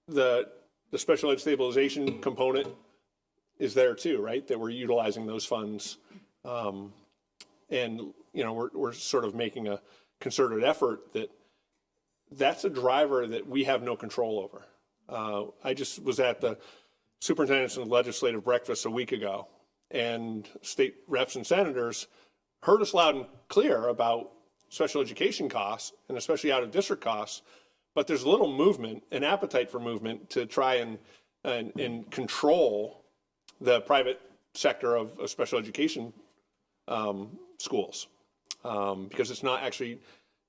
G: the special ed stabilization component is there too, right? That we're utilizing those funds. And, you know, we're sort of making a concerted effort that's a driver that we have no control over. I just was at the superintendent's and legislative breakfast a week ago, and state reps and senators heard us loud and clear about special education costs, and especially out of district costs, but there's little movement, an appetite for movement to try and control the private sector of special education schools, because it's not actually,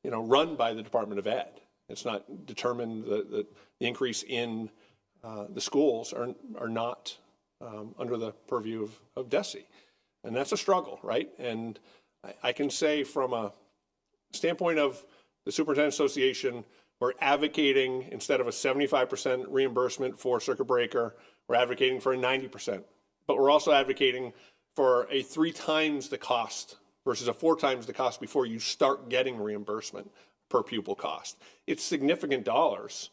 G: you know, run by the Department of Ed. It's not determined. The increase in the schools are not under the purview of DESE, and that's a struggle, right? And I can say from a standpoint of the Superintendent Association, we're advocating, instead of a 75% reimbursement for circuit breaker, we're advocating for a 90%. But we're also advocating for a 3 times the cost versus a 4 times the cost before you start getting reimbursement per pupil cost. It's significant dollars.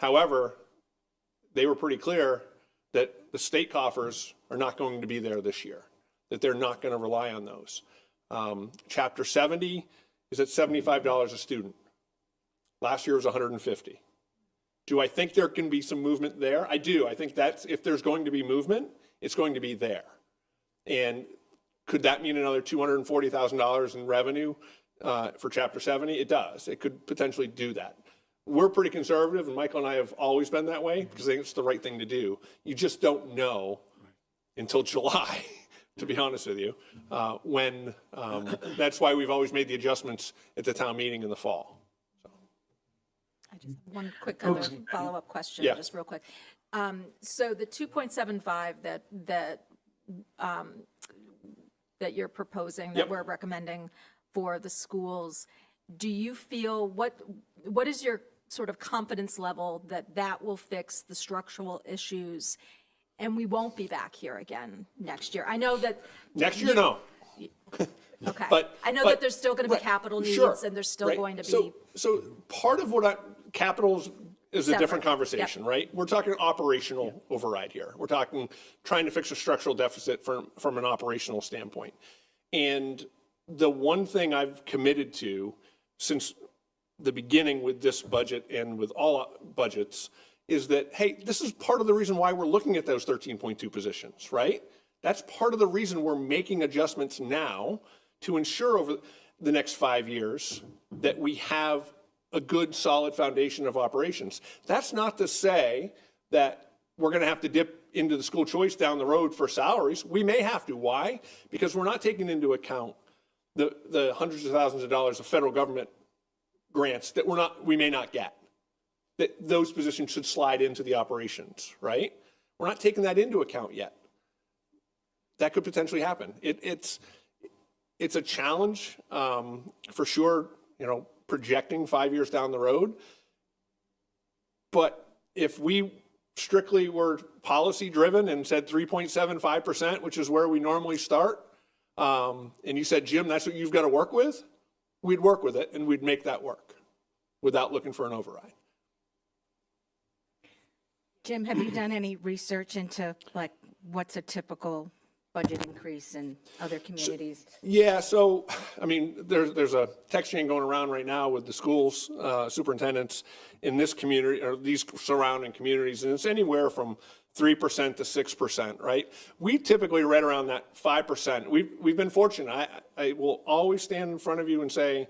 G: However, they were pretty clear that the state coffers are not going to be there this year, that they're not going to rely on those. Chapter 70 is at $75 a student. Last year was $150. Do I think there can be some movement there? I do. I think that's, if there's going to be movement, it's going to be there. And could that mean another $240,000 in revenue for Chapter 70? It does. It could potentially do that. We're pretty conservative, and Michael and I have always been that way because I think it's the right thing to do. You just don't know until July, to be honest with you, when that's why we've always made the adjustments at the town meeting in the fall.
A: I just have one quick other follow-up question,
G: Yeah.
A: just real quick. So the 2.75 that you're proposing, that
G: Yep.
A: we're recommending for the schools, do you feel, what is your sort of confidence level that that will fix the structural issues and we won't be back here again next year? I know that.
G: Next year, no.
A: Okay.
G: But-
A: I know
G: but-
A: that there's still going to be
G: right,
A: capital needs
G: sure,
A: and there's still
G: right.
A: going to be.
G: So part of what capital is a different
A: Separate.
G: conversation, right? We're talking operational override here. We're talking trying to fix a structural deficit from an operational standpoint. And the one thing I've committed to since the beginning with this budget and with all budgets is that, hey, this is part of the reason why we're looking at those 13.2 positions, right? That's part of the reason we're making adjustments now to ensure over the next 5 years that we have a good, solid foundation of operations. That's not to say that we're going to have to dip into the school choice down the road for salaries. We may have to. Why? Because we're not taking into account the hundreds of thousands of dollars of federal government grants that we may not get. That those positions should slide into the operations, right? We're not taking that into account yet. That could potentially happen. It's a challenge for sure, you know, projecting 5 years down the road. But if we strictly were policy driven and said 3.75%, which is where we normally start, and you said, Jim, that's what you've got to work with, we'd work with it and we'd make that work without looking for an override.
E: Jim, have you done any research into like what's a typical budget increase in other communities?
G: Yeah, so, I mean, there's a text chain going around right now with the schools, superintendents in this community, or these surrounding communities, and it's anywhere from 3% to 6%, right? We typically right around that 5%. We've been fortunate. I will always stand in front of you and say,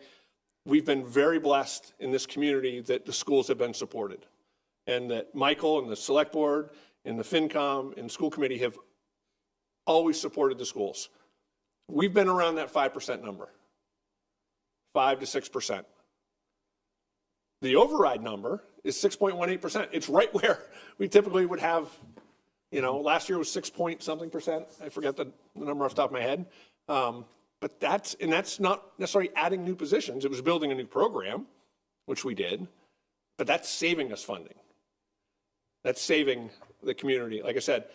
G: we've been very blessed in this community that the schools have been supported. And that Michael and the select board and the FinCom and school committee have always supported the schools. We've been around that 5% number, 5 to 6%. The override number is 6.18%. It's right where we typically would have, you know, last year was 6 point something percent. I forget the number off the top of my head. But that's not necessarily adding new positions. It was building a new program, which we did, but that's saving us funding. That's saving the community. Like I said,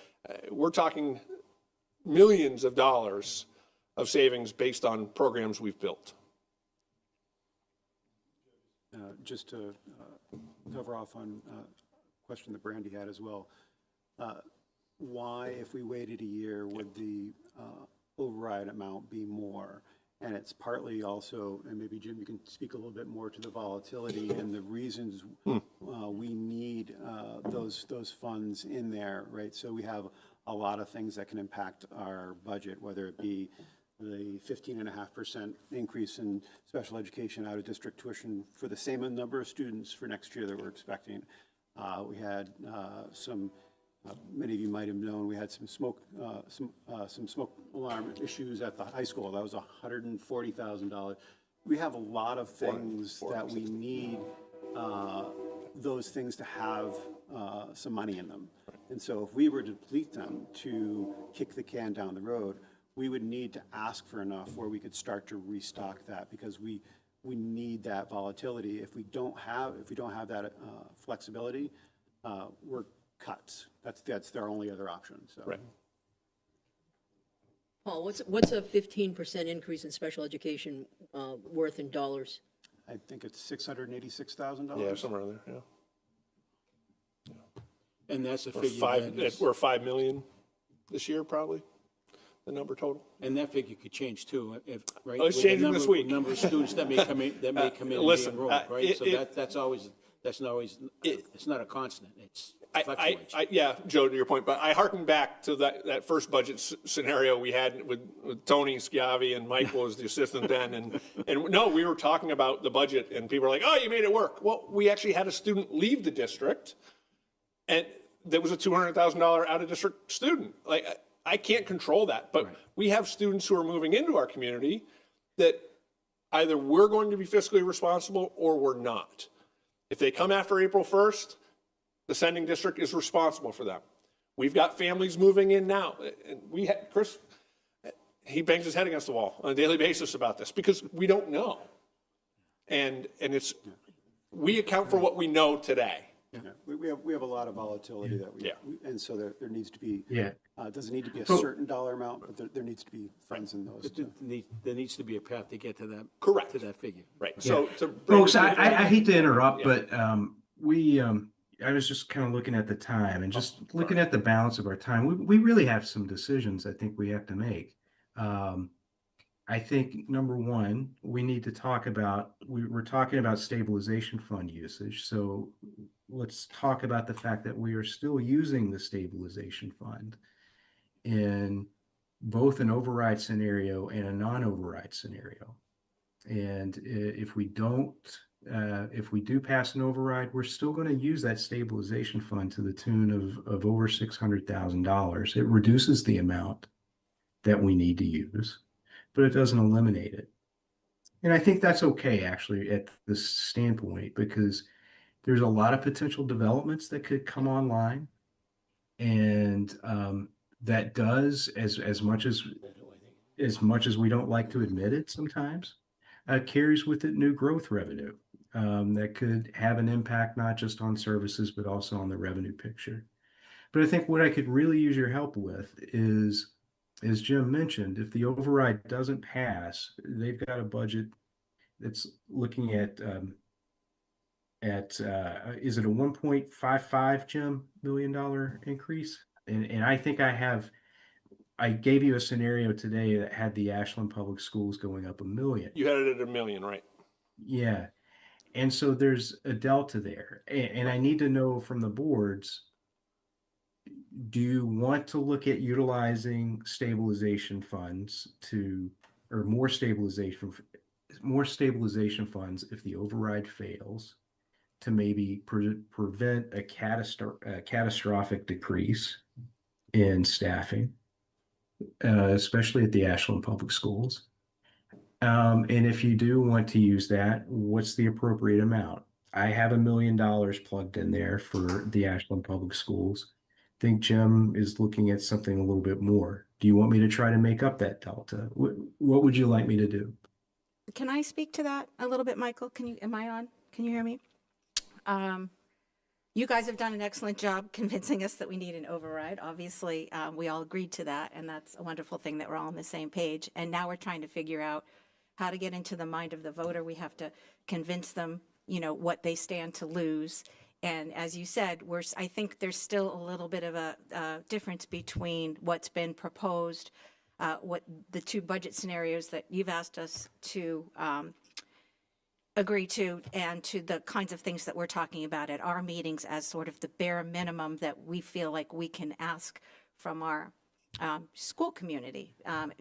G: we're talking millions of dollars of savings based on programs we've built.
H: Just to cover off on a question that Brandy had as well. why, if we waited a year, would the override amount be more? And it's partly also, and maybe Jim, you can speak a little bit more to the volatility and the reasons we need those funds in there, right? So we have a lot of things that can impact our budget, whether it be the 15.5% increase in special education out of district tuition for the same number of students for next year that we're expecting. We had some. Many of you might have known we had some smoke alarm issues at the high school. That was $140,000. We have a lot of things that we need those things to have some money in them. And so if we were to deplete them to kick the can down the road, we would need to ask for enough where we could start to restock that, because we need that volatility. If we don't have that flexibility, we're cuts. That's their only other option. So.
G: Right.
I: Paul, what's a 15% increase in special education worth in dollars?
H: I think it's $686,000.
G: Yeah, somewhere in there, yeah.
C: And that's a
G: We're
C: figure
G: five,
C: that is,
G: we're 5 million this year, probably, the number total.
C: and that figure could change too, if, right?
G: Oh, it's
C: with the
G: changing this
C: number-
G: week.
C: Number of students that may come in, and
G: Listen,
C: be enrolled, right? So
G: it-
C: that's not always, it's not a constant, it's
G: I,
C: fluctuates.
G: yeah, Joe, to your point, but I harken back to that first budget scenario we had with Tony Schiavi, and Mike was the assistant then. And no, we were talking about the budget, and people were like, oh, you made it work. Well, we actually had a student leave the district, and there was a $200,000 out-of-district student. Like, I can't control that, but
C: Right.
G: we have students who are moving into our community that either we're going to be fiscally responsible or we're not. If they come after April 1st, the sending district is responsible for them. We've got families moving in now. And we had, Chris, he bangs his head against the wall on a daily basis about this because we don't know. And it's, we account for what we know today.
H: Yeah. We have a lot of volatility that
G: Yeah.
H: and so there needs to be,
B: Yeah.
H: it doesn't need to be a certain dollar amount, but there needs to be funds in those.
C: There needs to be a path to get to that.
G: Correct.
C: To that figure.
G: Right. So to bring
B: Folks,
G: it to
B: I hate to interrupt,
G: Yeah.
B: but I was just kind of looking at the time and just looking at the balance of our time. We really have some decisions I think we have to make. I think number one, we need to talk about, we're talking about stabilization fund usage. So let's talk about the fact that we are still using the stabilization fund in both an override scenario and a non-override scenario. And if we do pass an override, we're still going to use that stabilization fund to the tune of over $600,000. It reduces the amount that we need to use, but it doesn't eliminate it. And I think that's okay, actually, at this standpoint, because there's a lot of potential developments that could come online. And that does, as much as we don't like to admit it sometimes, carries with it new growth revenue that could have an impact not just on services, but also on the revenue picture. But I think what I could really use your help with is, as Jim mentioned, if the override doesn't pass, they've got a budget that's looking at is it a 1.55, Jim, $1 million increase? And I think I gave you a scenario today that had the Ashland Public Schools going up $1 million.
G: You had it at $1 million, right?
B: Yeah. And so there's a delta there. And I need to know from the boards, do you want to look at utilizing stabilization funds or more stabilization funds if the override fails to maybe prevent a catastrophic decrease in staffing, especially at the Ashland Public Schools? And if you do want to use that, what's the appropriate amount? I have $1 million plugged in there for the Ashland Public Schools. I think Jim is looking at something a little bit more. Do you want me to try to make up that delta? What would you like me to do?
E: Can I speak to that a little bit, Michael? Am I on? Can you hear me? You guys have done an excellent job convincing us that we need an override. Obviously, we all agreed to that, and that's a wonderful thing that we're all on the same page. And now we're trying to figure out how to get into the mind of the voter. We have to convince them, what they stand to lose. And as you said, I think there's still a little bit of a difference between what's been proposed, what the two budget scenarios that you've asked us to agree to, and to the kinds of things that we're talking about at our meetings as sort of the bare minimum that we feel like we can ask from our school community,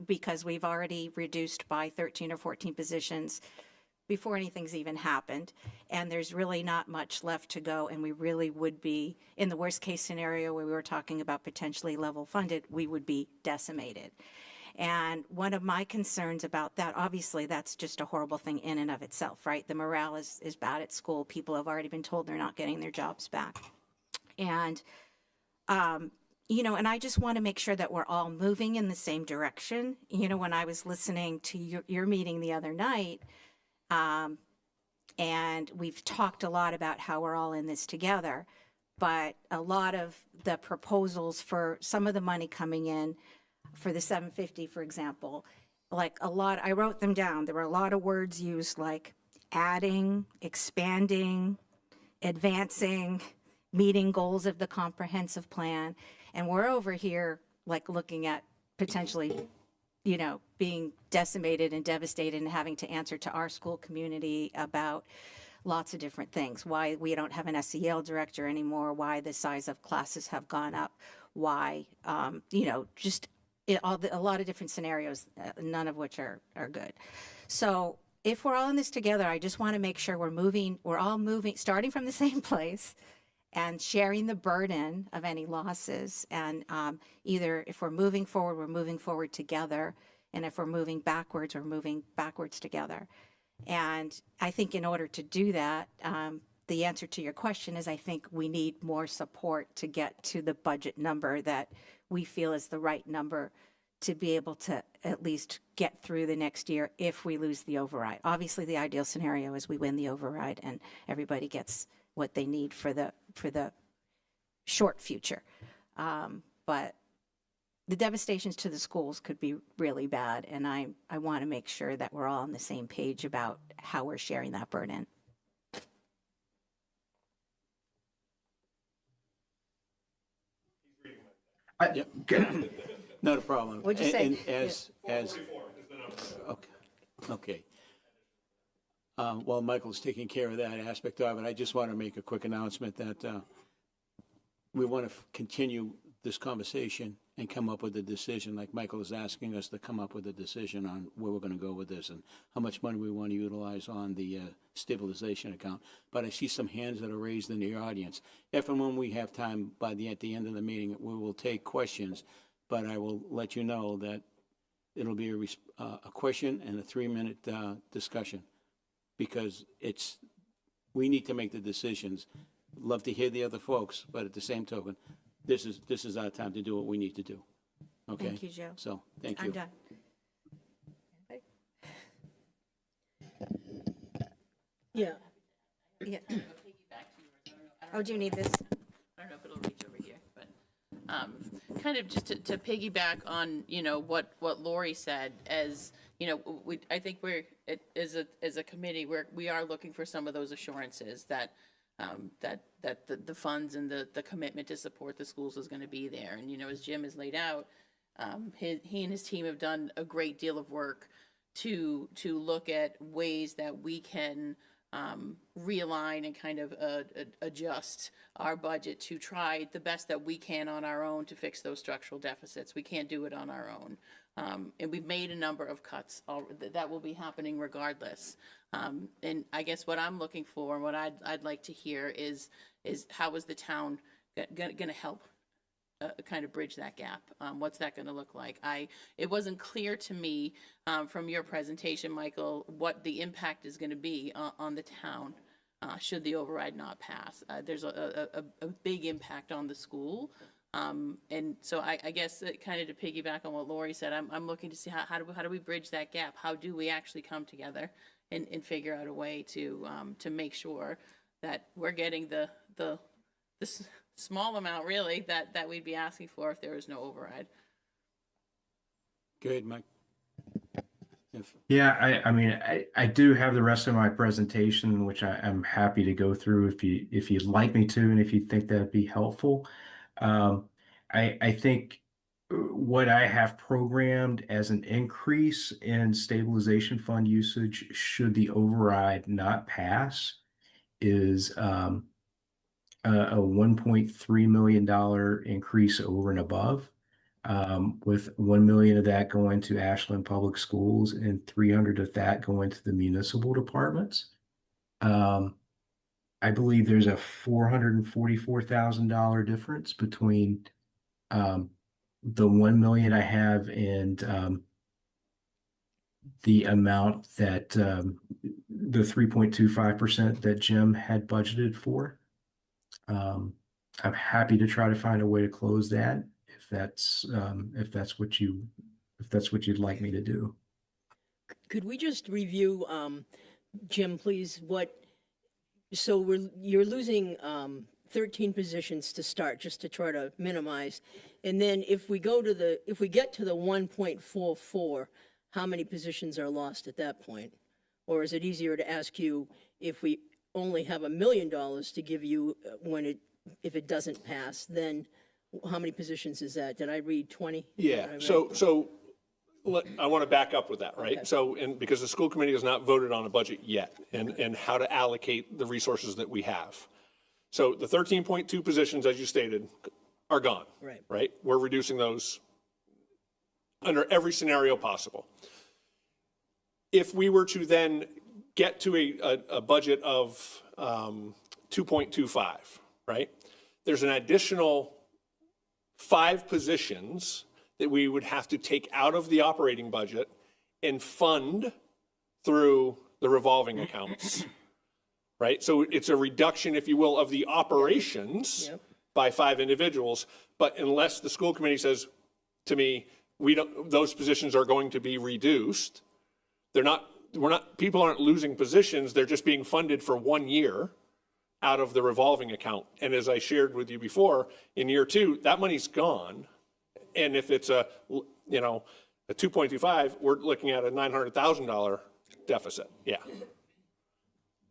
E: because we've already reduced by 13 or 14 positions before anything's even happened. And there's really not much left to go. And we really would be, in the worst case scenario where we were talking about potentially level funded, we would be decimated. And one of my concerns about that, obviously, that's just a horrible thing in and of itself, right? The morale is bad at school. People have already been told they're not getting their jobs back. And, you know, and I just want to make sure that we're all moving in the same direction. You know, when I was listening to your meeting the other night, and we've talked a lot about how we're all in this together, but a lot of the proposals for some of the money coming in for the 750, for example, like a lot, I wrote them down. There were a lot of words used like adding, expanding, advancing, meeting goals of the comprehensive plan. And we're over here like looking at potentially, you know, being decimated and devastated and having to answer to our school community about lots of different things. Why we don't have an SEL director anymore, why the size of classes have gone up, why, you know, just a lot of different scenarios, none of which are good. So if we're all in this together, I just want to make sure we're all moving, starting from the same place and sharing the burden of any losses. And either if we're moving forward together. And if we're moving backwards, we're moving backwards together. And I think in order to do that, the answer to your question is I think we need more support to get to the budget number that we feel is the right number to be able to at least get through the next year if we lose the override. Obviously, the ideal scenario is we win the override and everybody gets what they need for the short future. But the devastations to the schools could be really bad, and I want to make sure that we're all on the same page about how we're sharing that burden.
C: Yep. Not a problem.
E: What'd you say?
C: And okay. While Michael's taking care of that aspect of it, I just want to make a quick announcement that we want to continue this conversation and come up with a decision, like Michael is asking us to come up with a decision on where we're going to go with this and how much money we want to utilize on the stabilization account. But I see some hands that are raised in the audience. If and when we have time at the end of the meeting, we will take questions, but I will let you know that it'll be a question and a 3-minute discussion, because we need to make the decisions. Love to hear the other folks, but at the same token, this is our time to do what we need to do. Okay?
E: Thank you, Joe.
C: So, thank you.
E: I'm done.
I: Yeah,
E: Yeah. Oh, do you need this?
J: I don't know if it'll reach over here, but kind of just to piggyback on, you know, what Lori said, as, you know, I think as a committee, we are looking for some of those assurances that the funds and the commitment to support the schools is going to be there. And, you know, as Jim has laid out, he and his team have done a great deal of work to look at ways that we can realign and kind of adjust our budget to try the best that we can on our own to fix those structural deficits. We can't do it on our own. And we've made a number of cuts that will be happening regardless. And I guess what I'm looking for and what I'd like to hear is how is the town going to help kind of bridge that gap? What's that going to look like? It wasn't clear to me from your presentation, Michael, what the impact is going to be on the town should the override not pass. There's a big impact on the school. And so I guess kind of to piggyback on what Lori said, I'm looking to see how do we bridge that gap? How do we actually come together and figure out a way to make sure that we're getting the small amount really that we'd be asking for if there was no override.
C: Good, Mike. If,
B: Yeah, I mean, I do have the rest of my presentation, which I'm happy to go through if you'd like me to, and if you think that'd be helpful. I think what I have programmed as an increase in stabilization fund usage should the override not pass is a $1.3 million increase over and above, with 1 million of that going to Ashland Public Schools and 300 of that going to the municipal departments. I believe there's a $444,000 difference between the 1 million I have and the amount that the 3.25% that Jim had budgeted for. I'm happy to try to find a way to close that if that's what you'd like me to do.
I: Could we just review, Jim, please, so you're losing 13 positions to start, just to try to minimize. And then if we get to the 1.44, how many positions are lost at that point? Or is it easier to ask you if we only have $1 million to give you if it doesn't pass, then how many positions is that? Did I read 20?
G: Yeah, so I want to back up with that, right?
I: Okay.
G: So, and because the school committee has not voted on a budget yet and how to allocate the resources that we have. So the 13.2 positions, as you stated, are gone.
I: Right.
G: Right? We're reducing those under every scenario possible. If we were to then get to a budget of 2.25, right? There's an additional 5 positions that we would have to take out of the operating budget and fund through the revolving accounts, right? So it's a reduction, if you will, of the operations
I: Yep.
G: by 5 individuals. But unless the school committee says to me, those positions are going to be reduced, people aren't losing positions, they're just being funded for 1 year out of the revolving account. And as I shared with you before, in year 2, that money's gone. And if it's a 2.25, we're looking at a $900,000 deficit. Yeah,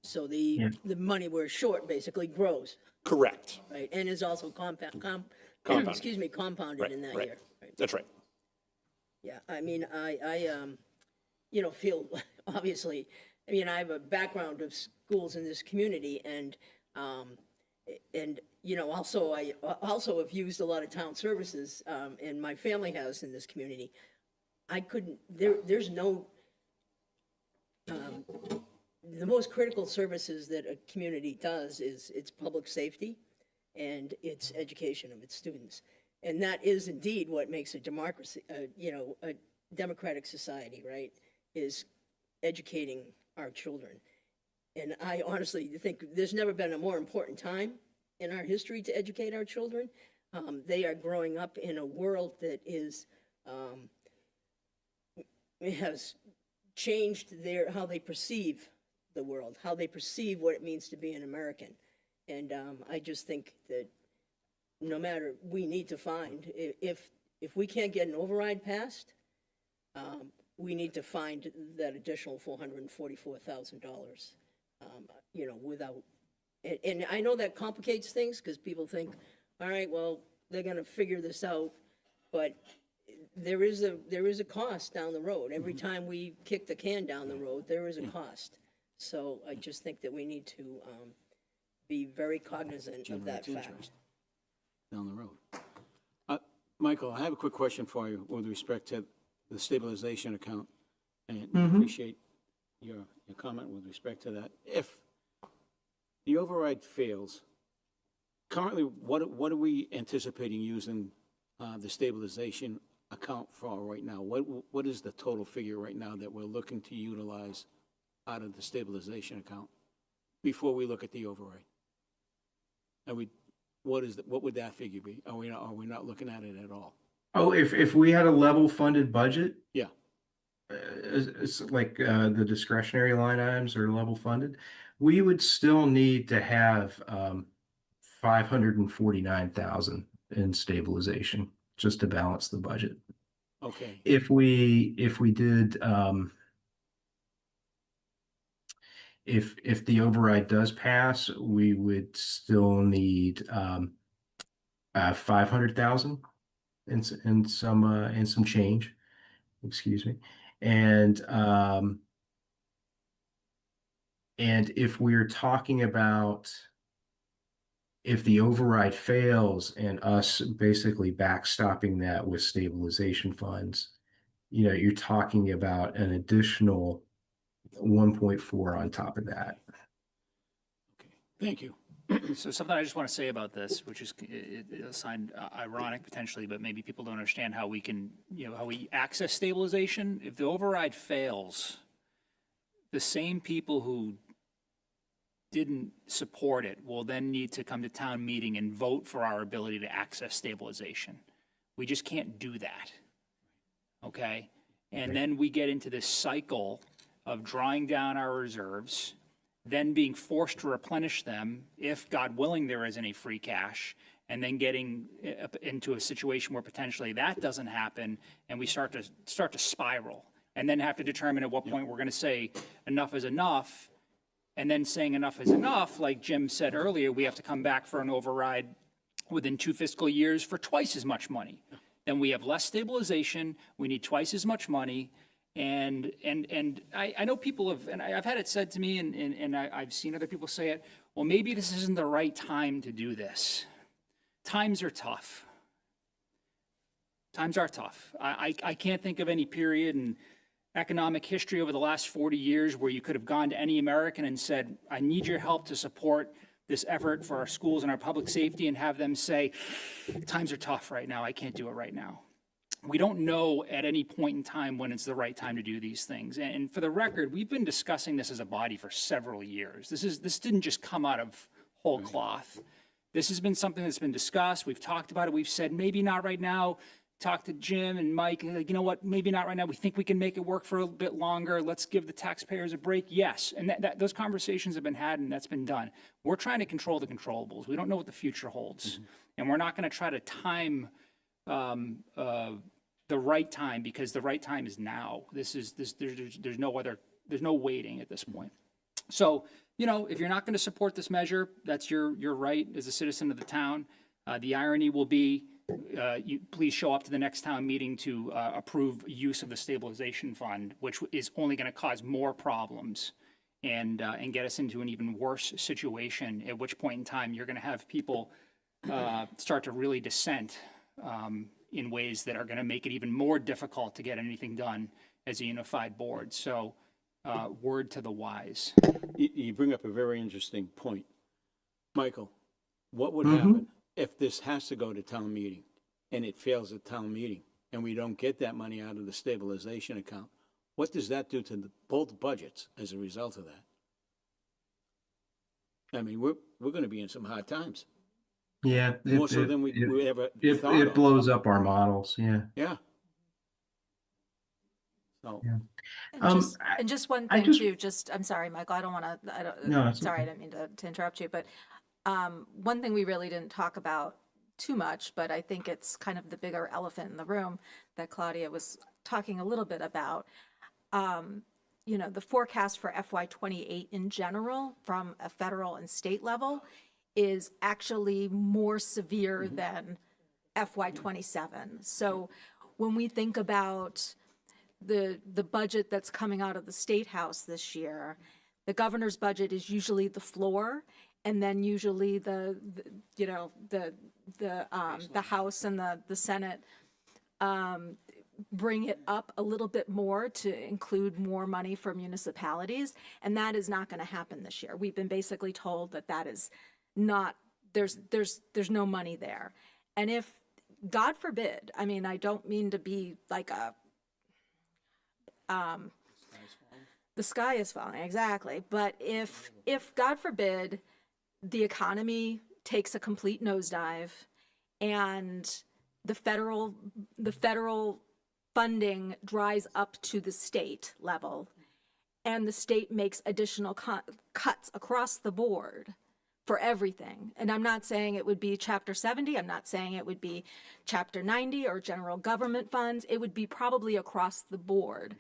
I: So the money we're short basically grows,
G: correct.
I: right? And is also compounded
G: Right,
I: in that
G: right.
I: year. Right.
G: That's right.
I: Yeah, I mean, I feel, obviously, I mean, I have a background of schools in this community and also I also have used a lot of town services, and my family has in this community. There's no, the most critical services that a community does is its public safety and its education of its students. And that is indeed what makes a democracy, a democratic society, right, is educating our children. And I honestly think there's never been a more important time in our history to educate our children. They are growing up in a world that has changed how they perceive the world, how they perceive what it means to be an American. And I just think that no matter, we need to find, if we can't get an override passed, we need to find that additional $444,000, without, and I know that complicates things because people think, all right, well, they're going to figure this out, but there is a cost down the road. Every time we kick the can down the road, there is a cost. So I just think that we need to be very cognizant of that
C: generates
I: fact.
C: interest down the road. Michael, I have a quick question for you with respect to the stabilization account, and I appreciate your comment with respect to that. If the override fails, currently, what are we anticipating using the stabilization account for right now? What is the total figure right now that we're looking to utilize out of the stabilization account before we look at the override? What would that figure be? Are we not looking at it at all?
B: Oh, if we had a level funded budget,
C: Yeah.
B: it's like the discretionary line items are level funded, we would still need to have 549,000 in stabilization just to balance the budget.
C: Okay.
B: If we did If the override does pass, we would still need 500,000 and some change, excuse me. And if we're talking about if the override fails and us basically backstopping that with stabilization funds, you're talking about an additional 1.4 on top of that.
C: Thank you.
F: So something I just want to say about this, which is ironic potentially, but maybe people don't understand how we can, how we access stabilization. If the override fails, the same people who didn't support it will then need to come to town meeting and vote for our ability to access stabilization. We just can't do that. Okay? And then we get into this cycle of drawing down our reserves, then being forced to replenish them if, God willing, there is any free cash, and then getting into a situation where potentially that doesn't happen, and we start to spiral, and then have to determine at what point we're going to say enough is enough. And then saying enough is enough, like Jim said earlier, we have to come back for an override within 2 fiscal years for twice as much money. Then we have less stabilization, we need twice as much money. And I know people have, and I've had it said to me, and I've seen other people say it, well, maybe this isn't the right time to do this. Times are tough. Times are tough. I can't think of any period in economic history over the last 40 years where you could have gone to any American and said, I need your help to support this effort for our schools and our public safety, and have them say, times are tough right now, I can't do it right now. We don't know at any point in time when it's the right time to do these things. And for the record, we've been discussing this as a body for several years. This didn't just come out of whole cloth. This has been something that's been discussed. We've talked about it. We've said, maybe not right now. Talked to Jim and Mike, and like, you know what, maybe not right now. We think we can make it work for a bit longer. Let's give the taxpayers a break. Yes, and those conversations have been had, and that's been done. We're trying to control the controllables. We don't know what the future holds, and we're not going to try to time the right time, because the right time is now. There's no waiting at this point. So, if you're not going to support this measure, that's your right as a citizen of the town. The irony will be, you please show up to the next town meeting to approve use of the stabilization fund, which is only going to cause more problems and get us into an even worse situation, at which point in time you're going to have people start to really dissent in ways that are going to make it even more difficult to get anything done as a unified board. So word to the wise.
C: You bring up a very interesting point. Michael, what would happen if this has to go to town meeting and it fails at town meeting and we don't get that money out of the stabilization account? What does that do to both budgets as a result of that? I mean, we're going to be in some hard times.
B: Yeah.
C: More so than we ever thought
B: it
C: of.
B: blows up our models. Yeah.
C: Yeah. So.
B: Yeah.
A: And just one thing too, I'm sorry, Michael,
B: No, that's
A: sorry,
B: okay.
A: I didn't mean to interrupt you, but one thing we really didn't talk about too much, but I think it's kind of the bigger elephant in the room that Claudia was talking a little bit about. The forecast for FY28 in general from a federal and state level is actually more severe than FY27. So when we think about the budget that's coming out of the State House this year, the governor's budget is usually the floor, and then usually the House and the Senate bring it up a little bit more to include more money for municipalities, and that is not going to happen this year. We've been basically told that is not, there's no money there. And if, God forbid, I mean, I don't mean to be like the sky is falling, exactly. But if God forbid, the economy takes a complete nosedive and the federal funding dries up to the state level, and the state makes additional cuts across the board for everything. And I'm not saying it would be Chapter 70, I'm not saying it would be Chapter 90 or general government funds, it would be probably across the board.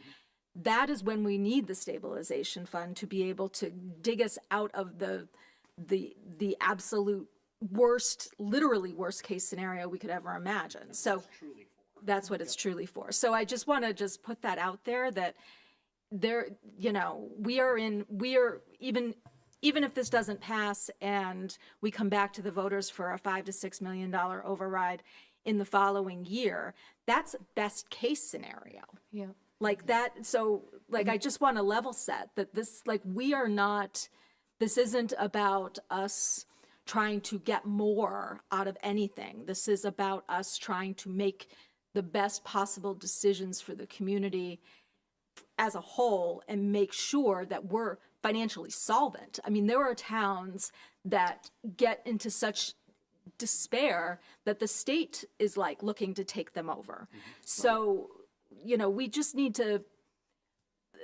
A: that is when we need the stabilization fund to be able to dig us out of the absolute worst, literally worst case scenario we could ever imagine. So that's what it's truly for. So I just want to just put that out there, that there, you know, we are even if this doesn't pass and we come back to the voters for a $5 to $6 million override in the following year, that's best case scenario.
K: Yeah.
A: Like that. So like, I just want to level set that this, like, this isn't about us trying to get more out of anything. This is about us trying to make the best possible decisions for the community as a whole and make sure that we're financially solvent. I mean, there are towns that get into such despair that the state is like looking to take them over. So, you know, we just need to,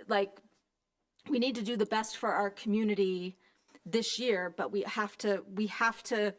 A: like, we need to do the best for our community this year, but we have to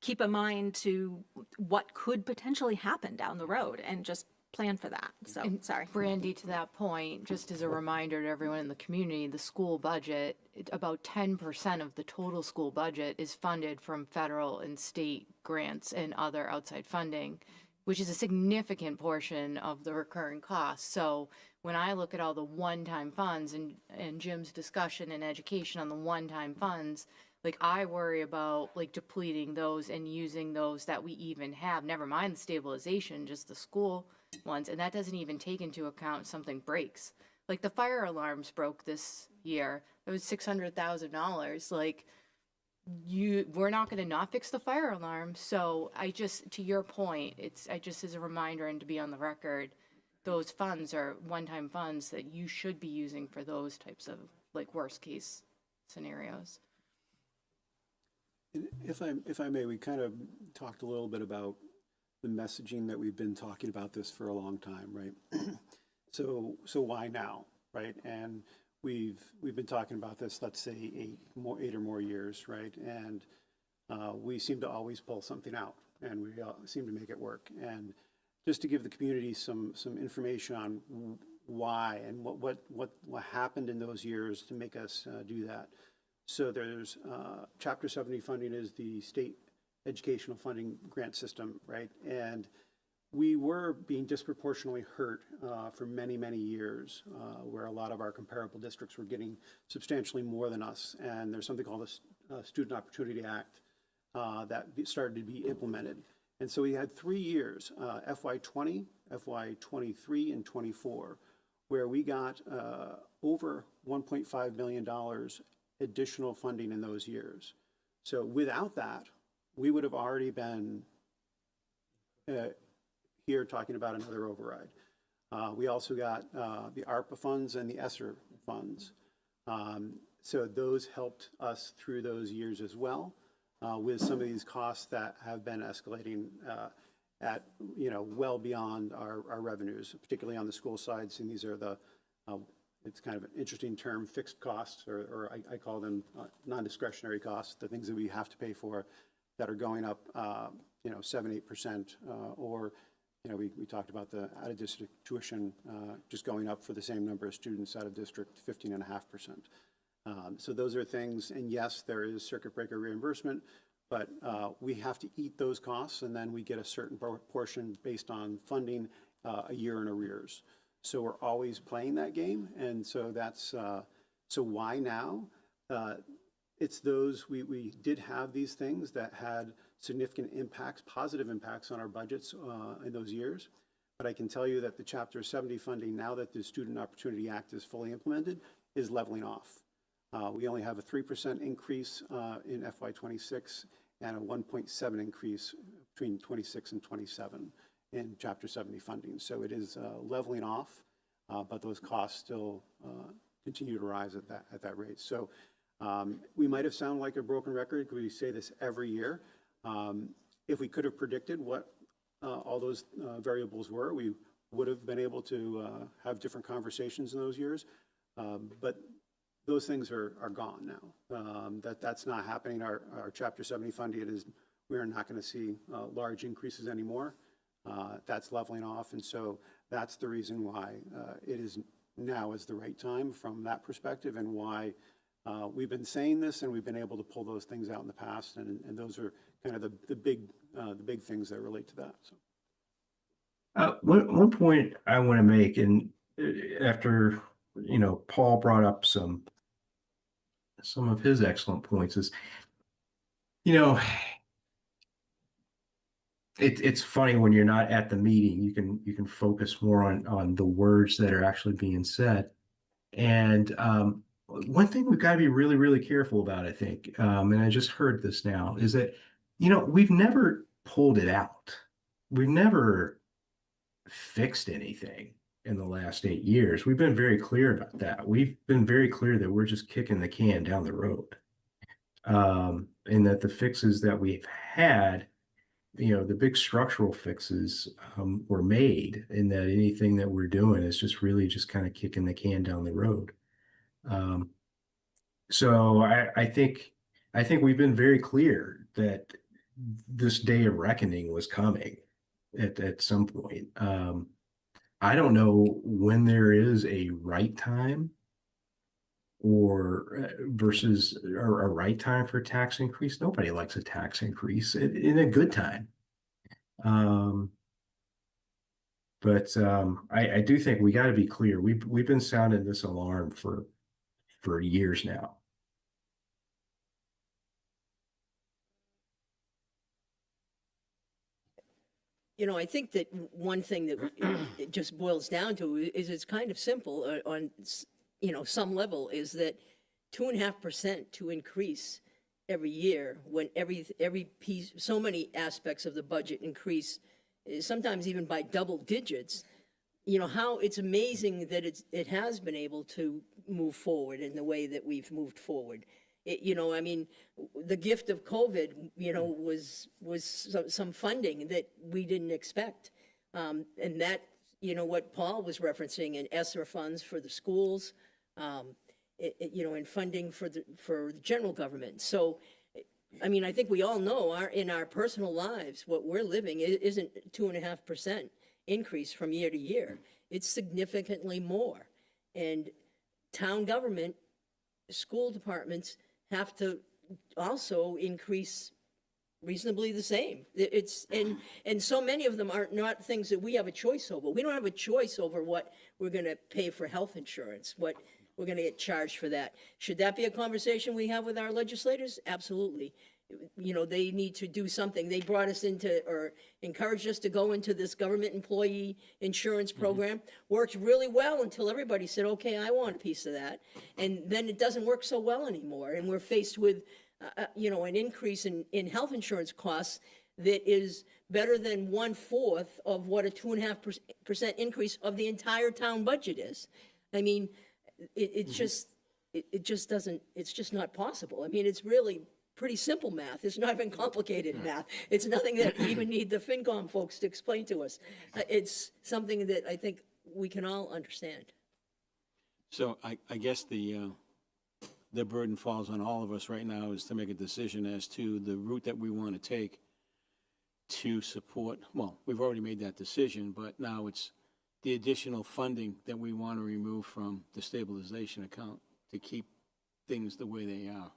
A: keep in mind to what could potentially happen down the road and just plan for that. So, sorry.
K: Brandy, to that point, just as a reminder to everyone in the community, the school budget, about 10% of the total school budget is funded from federal and state grants and other outside funding, which is a significant portion of the recurring costs. So when I look at all the one-time funds and Jim's discussion and education on the one-time funds, like, I worry about like depleting those and using those that we even have, never mind the stabilization, just the school ones. And that doesn't even take into account something breaks. Like the fire alarms broke this year. It was $600,000. Like, we're not going to not fix the fire alarm. So I just, to your point, I just as a reminder and to be on the record, those funds are one-time funds that you should be using for those types of like worst case scenarios.
H: If I may, we kind of talked a little bit about the messaging that we've been talking about this for a long time, right? So why now, right? And we've been talking about this, let's say 8 or more years, right? And we seem to always pull something out, and we seem to make it work. And just to give the community some information on why and what happened in those years to make us do that. So there's Chapter 70 funding is the state educational funding grant system, right? And we were being disproportionately hurt for many, many years, where a lot of our comparable districts were getting substantially more than us. And there's something called the Student Opportunity Act that started to be implemented. And so we had 3 years, FY20, FY23, and 24, where we got over $1.5 million additional funding in those years. So without that, we would have already been here talking about another override. We also got the ARPA funds and the ESSER funds. So those helped us through those years as well, with some of these costs that have been escalating at, well beyond our revenues, particularly on the school side. And these are the it's kind of an interesting term, fixed costs, or I call them non-discretionary costs, the things that we have to pay for that are going up, 7-8%, or, we talked about the out-of-district tuition just going up for the same number of students out of district, 15.5%. So those are things, and yes, there is circuit breaker reimbursement, but we have to eat those costs, and then we get a certain portion based on funding a year in arrears. So we're always playing that game, and so that's so why now? It's those we did have these things that had significant impacts, positive impacts on our budgets in those years. But I can tell you that the Chapter 70 funding, now that the Student Opportunity Act is fully implemented, is leveling off. We only have a 3% increase in FY26 and a 1.7 increase between 26 and 27. In Chapter 70 funding. So it is leveling off, but those costs still continue to rise at that rate. So we might have sounded like a broken record because we say this every year. If we could have predicted what all those variables were, we would have been able to have different conversations in those years. But those things are gone now. That's not happening. Our Chapter 70 funding we are not going to see large increases anymore. That's leveling off, and so that's the reason why it is now is the right time from that perspective, and why we've been saying this and we've been able to pull those things out in the past, and those are kind of the big things that relate to that. So.
B: One point I want to make, and after, Paul brought up some of his excellent points, is, it's funny when you're not at the meeting, you can focus more on the words that are actually being said. And one thing we've got to be really, really careful about, I think, and I just heard this now, is that, we've never pulled it out. We've never fixed anything in the last 8 years. We've been very clear about that. We've been very clear that we're just kicking the can down the road. And that the fixes that we've had, the big structural fixes were made, and that anything that we're doing is just really just kind of kicking the can down the road. So I think we've been very clear that this day of reckoning was coming at some point. I don't know when there is a right time or versus or a right time for a tax increase. Nobody likes a tax increase in a good time. But I do think we got to be clear. We've been sounding this alarm for years now.
I: I think that one thing that it just boils down to is it's kind of simple on, some level, is that 2.5% to increase every year when every piece, so many aspects of the budget increase, sometimes even by double digits. How it's amazing that it has been able to move forward in the way that we've moved forward. The gift of COVID, was some funding that we didn't expect. And that, what Paul was referencing, in ESSER funds for the schools, and funding for the general government. So, I think we all know in our personal lives, what we're living isn't 2.5% increase from year to year. It's significantly more. And town government, school departments have to also increase reasonably the same. And so many of them are not things that we have a choice over. We don't have a choice over what we're going to pay for health insurance, what we're going to get charged for that. Should that be a conversation we have with our legislators? Absolutely. They need to do something. They brought us into, or encouraged us to go into this government employee insurance program. Worked really well until everybody said, okay, I want a piece of that. And then it doesn't work so well anymore. And we're faced with, an increase in health insurance costs that is better than 1/4 of what a 2.5% increase of the entire town budget is. It's just not possible. It's really pretty simple math. It's not even complicated math. It's nothing that we even need the FinCom folks to explain to us. It's something that I think we can all understand.
C: So I guess the burden falls on all of us right now is to make a decision as to the route that we want to take to support. Well, we've already made that decision, but now it's the additional funding that we want to remove from the stabilization account to keep things the way they are.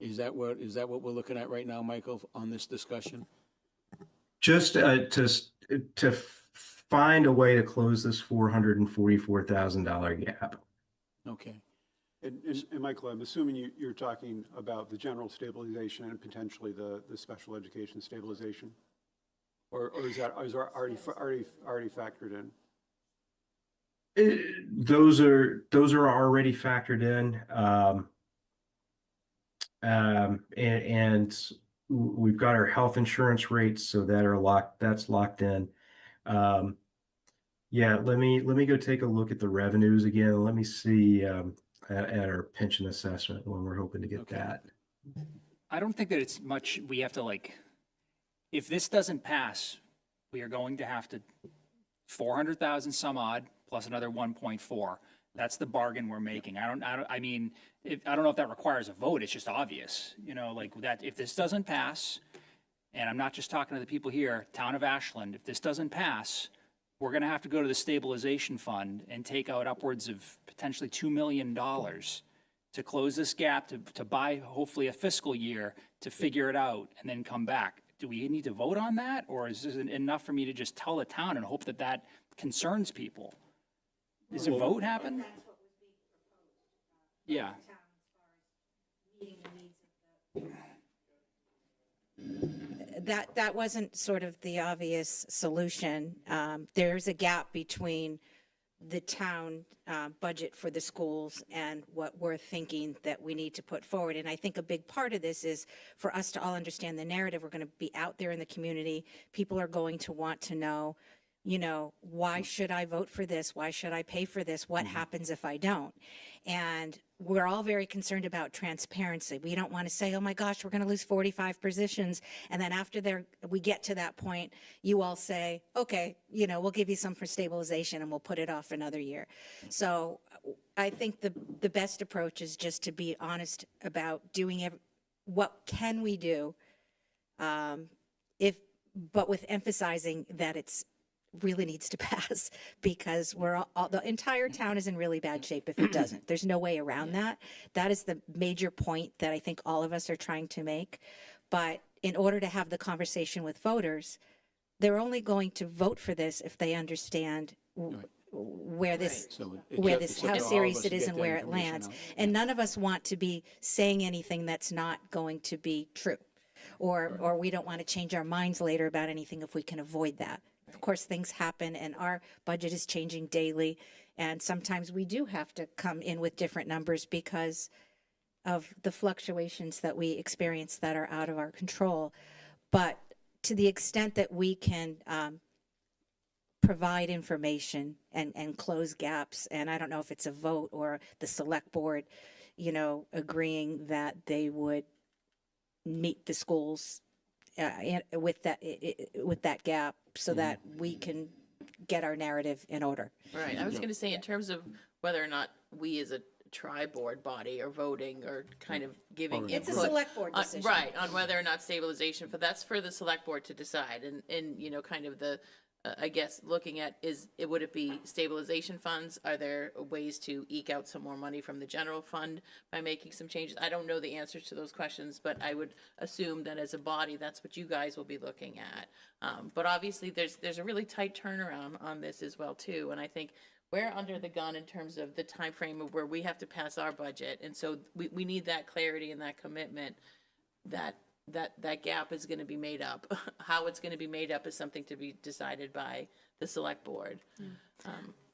C: Is that what we're looking at right now, Michael, on this discussion?
B: Just to find a way to close this $444,000 gap.
C: Okay.
H: And Michael, I'm assuming you're talking about the general stabilization and potentially the special education stabilization, or is that already factored in?
B: Those are already factored in. And we've got our health insurance rates, so that's locked in. Yeah, let me go take a look at the revenues again. Let me see at our pension assessment when we're hoping to get that.
F: I don't think that it's much, we have to if this doesn't pass, we are going to have to 400,000 some odd plus another 1.4. That's the bargain we're making. I don't know if that requires a vote. It's just obvious, that if this doesn't pass, and I'm not just talking to the people here, town of Ashland, if this doesn't pass, we're going to have to go to the stabilization fund and take out upwards of potentially $2 million to close this gap, to buy hopefully a fiscal year to figure it out and then come back. Do we need to vote on that, or is this enough for me to just tell the town and hope that that concerns people? Does a vote happen? Yeah.
E: That wasn't sort of the obvious solution. There's a gap between the town budget for the schools and what we're thinking that we need to put forward. And I think a big part of this is for us to all understand the narrative. We're going to be out there in the community. People are going to want to know, you know, why should I vote for this? Why should I pay for this? What happens if I don't? And we're all very concerned about transparency. We don't want to say, oh my gosh, we're going to lose 45 positions. And then after we get to that point, you all say, okay, you know, we'll give you some for stabilization and we'll put it off another year. So I think the best approach is just to be honest about doing what can we do, but with emphasizing that it's really needs to pass, because the entire town is in really bad shape if it doesn't. There's no way around that. That is the major point that I think all of us are trying to make. But in order to have the conversation with voters, they're only going to vote for this if they understand where this, how serious it is and where it lands. And none of us want to be saying anything that's not going to be true, or we don't want to change our minds later about anything if we can avoid that. Of course, things happen, and our budget is changing daily, and sometimes we do have to come in with different numbers because of the fluctuations that we experience that are out of our control. But to the extent that we can provide information and close gaps, and I don't know if it's a vote or the select board, you know, agreeing that they would meet the schools with that gap, so that we can get our narrative in order.
J: Right. I was going to say, in terms of whether or not we as a tri-board body are voting or kind of giving
E: It's a
J: input
E: select board
J: on-
E: decision.
J: right, on whether or not stabilization, but that's for the select board to decide. And you know, kind of the, I guess, looking at would it be stabilization funds? Are there ways to eke out some more money from the general fund by making some changes? I don't know the answers to those questions, but I would assume that as a body, that's what you guys will be looking at. But obviously, there's a really tight turnaround on this as well too, and I think we're under the gun in terms of the time frame of where we have to pass our budget, and so we need that clarity and that commitment that gap is going to be made up. How it's going to be made up is something to be decided by the select board.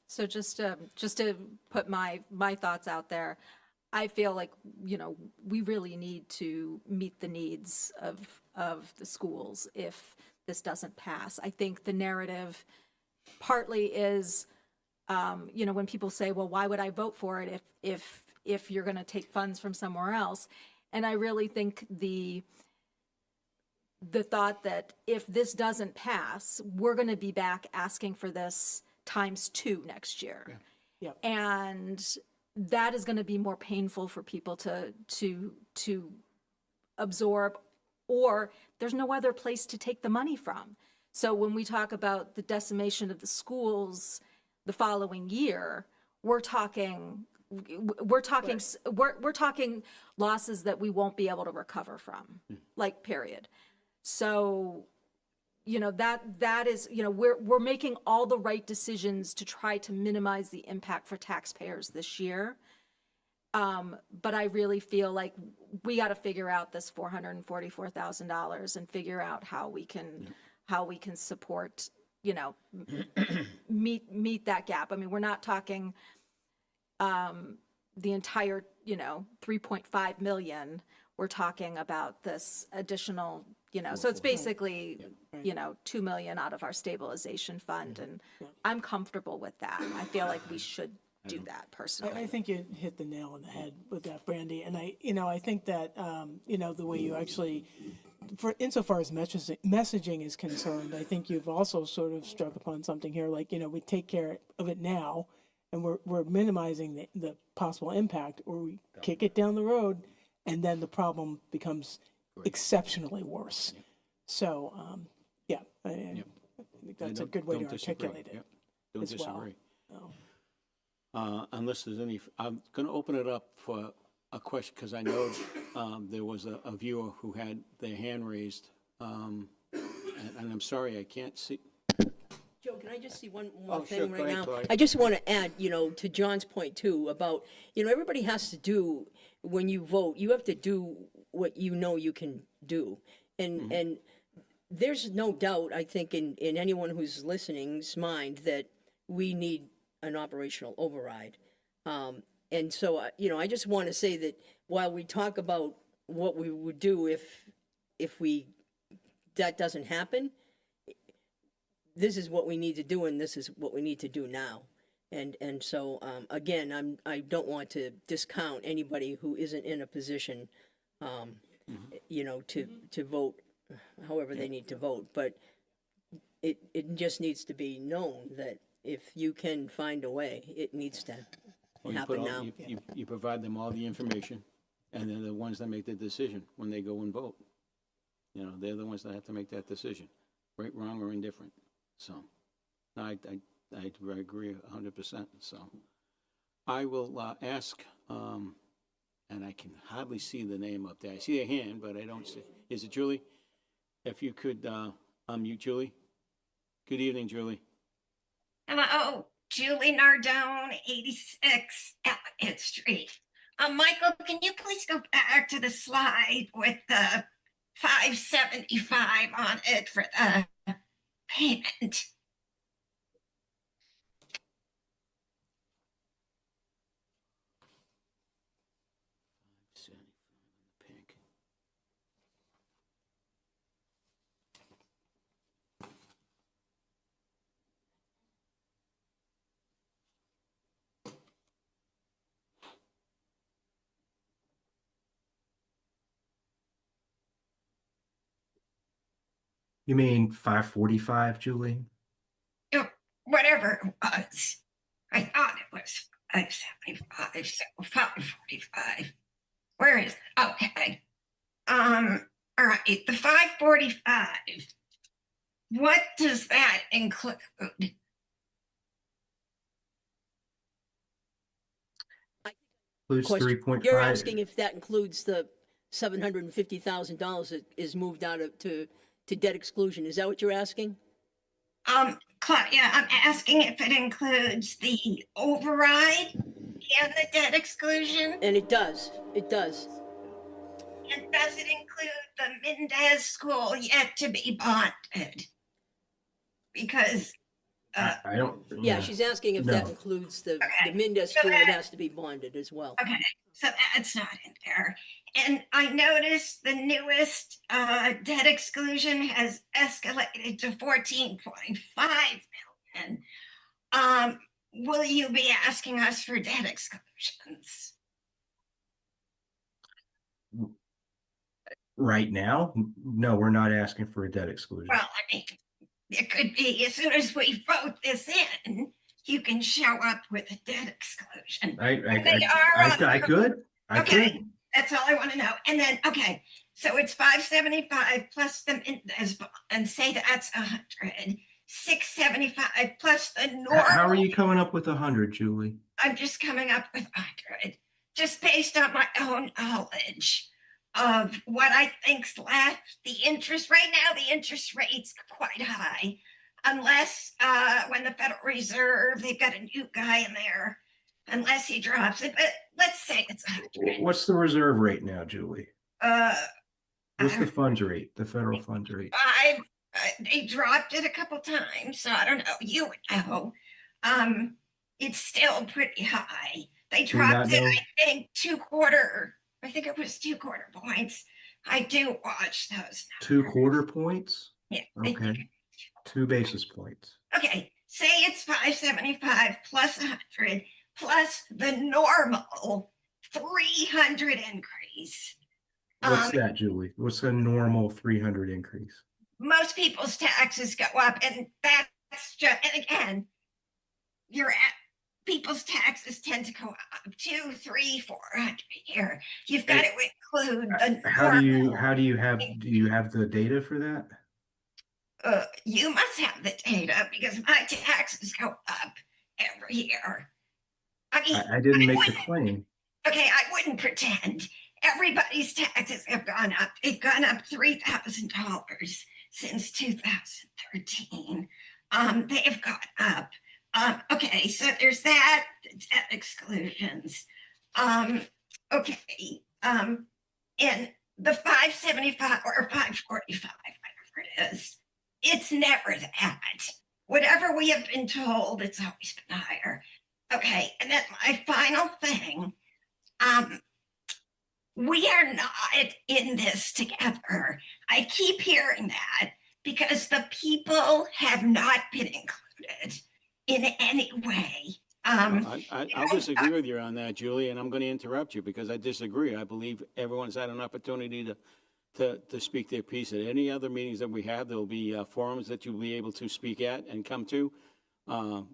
A: So just to put my thoughts out there, I feel like, you know, we really need to meet the needs of the schools if this doesn't pass. I think the narrative partly is, you know, when people say, well, why would I vote for it if you're going to take funds from somewhere else? And I really think the thought that if this doesn't pass, we're going to be back asking for this ×2 next year.
L: Yeah.
A: And that is going to be more painful for people to absorb, or there's no other place to take the money from. So when we talk about the decimation of the schools the following year, we're talking losses that we won't be able to recover from, like, period. So, you know, that is, you know, we're making all the right decisions to try to minimize the impact for taxpayers this year. But I really feel like we got to figure out this $444,000 and figure out how we can support, you know, meet that gap. I mean, we're not talking the entire, you know, 3.5 million. We're talking about this additional, you know, so it's basically, you know, 2 million out of our stabilization fund, and I'm comfortable with that. I feel like we should do that personally.
L: I think you hit the nail on the head with that, Brandy. And I think that, you know, the way you actually, insofar as messaging is concerned, I think you've also sort of struck upon something here, like, you know, we take care of it now, and we're minimizing the possible impact, or we kick it down the road, and then the problem becomes exceptionally worse. So, I think that's a good way to articulate it.
C: don't
L: as well.
C: disagree.
L: No.
C: Unless there's any, I'm gonna open it up for a question, because I know there was a viewer who had their hand raised. And I'm sorry, I can't see.
I: Joe, can I just see one more
C: Oh, sure,
I: thing
C: go
I: right
C: ahead,
I: now?
C: Claudia.
I: I just want to add, to John's point too, about, everybody has to do, when you vote, you have to do what you know you can do. And there's no doubt, I think, in anyone who's listening's mind that we need an operational override. And so, I just want to say that while we talk about what we would do if that doesn't happen, this is what we need to do, and this is what we need to do now. And so, again, I don't want to discount anybody who isn't in a position, to vote however they need to vote. But it just needs to be known that if you can find a way, it needs to
C: Well, you
I: happen
C: put all-
I: now.
C: You provide them all the information, and they're the ones that make the decision when they go and vote. They're the ones that have to make that decision, right, wrong, or indifferent. So, no, I agree 100%. So, I will ask, and I can hardly see the name up there. I see a hand, but I don't see. Is it Julie? If you could unmute Julie. Good evening, Julie.
M: Hello, Julie Nardone, 86 Elliott Street. Michael, can you please go back to the slide with the 575 on it for the payment?
C: Pink.
B: You mean 545, Julie?
M: Whatever it was. I thought it was 575, so 545. Where is it? Okay. All right, the 545. What does that include?
B: Includes
I: Question.
B: 3.5.
I: You're asking if that includes the $750,000 that is moved out to debt exclusion. Is that what you're asking?
M: Claudia, I'm asking if it includes the override and the debt exclusion.
I: And it does. It does.
M: And does it include the Mendez School yet to be bonded? Because
B: I don't.
I: Yeah, she's asking if that
B: No.
I: includes the
M: Okay.
I: Mendez
M: So
I: school that
M: that-
I: has to be bonded as well.
M: okay, so that's not in there. And I noticed the newest debt exclusion has escalated to 14.5 million. Will you be asking us for debt exclusions?
B: Right now, no, we're not asking for a debt exclusion.
M: Well, I mean, it could be as soon as we vote this in, you can show up with a debt exclusion.
B: I
M: They
B: could. I
M: Okay,
B: could.
M: that's all I want to know. And then, okay, so it's 575 plus the Mendez bond, and say that's 100. 675 plus the normal.
B: How are you coming up with 100, Julie?
M: I'm just coming up with 100, just based on my own knowledge of what I think's left. The interest right now, the interest rate's quite high, unless when the Federal Reserve, they've got a new guy in there, unless he drops it. But let's say it's 100.
B: What's the reserve rate now, Julie? What's the funds rate, the federal funds rate?
M: They dropped it a couple times, so I don't know. You would know. It's still pretty high. They
B: Do you not
M: dropped it,
B: know?
M: I think, I think it was 2 quarter points. I do watch those.
B: 2 quarter points?
M: Yeah.
B: Okay. 2 basis points.
M: Okay. Say it's 575 plus 100 plus the normal 300 increase.
B: What's that, Julie? What's a normal 300 increase?
M: Most people's taxes go up, and that's just, and again, people's taxes tend to go up 200, 300, 400 a year. You've got to include the
B: How do you have the data for that?
M: you must have the data because my taxes go up every year. I mean,
B: I didn't make the
M: wouldn't-
B: claim.
M: okay, I wouldn't pretend. Everybody's taxes have gone up. They've gone up $3,000 since 2013. They've gone up. Okay, so there's that, debt exclusions. Okay, and the 575 or 545, whatever it is, it's never that. Whatever we have been told, it's always been higher. Okay, and then my final thing, we are not in this together. I keep hearing that because the people have not been included in any way.
C: I'll disagree with you on that, Julie, and I'm going to interrupt you because I disagree. I believe everyone's had an opportunity to speak their piece. At any other meetings that we have, there'll be forums that you'll be able to speak at and come to.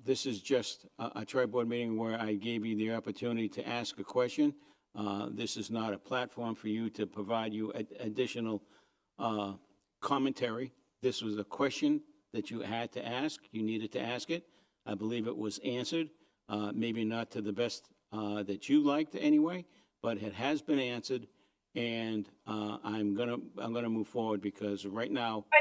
C: This is just a tri-board meeting where I gave you the opportunity to ask a question. This is not a platform for you to provide you additional commentary. This was a question that you had to ask. You needed to ask it. I believe it was answered, maybe not to the best that you liked anyway, but it has been answered. And I'm gonna move forward because right now.
M: 1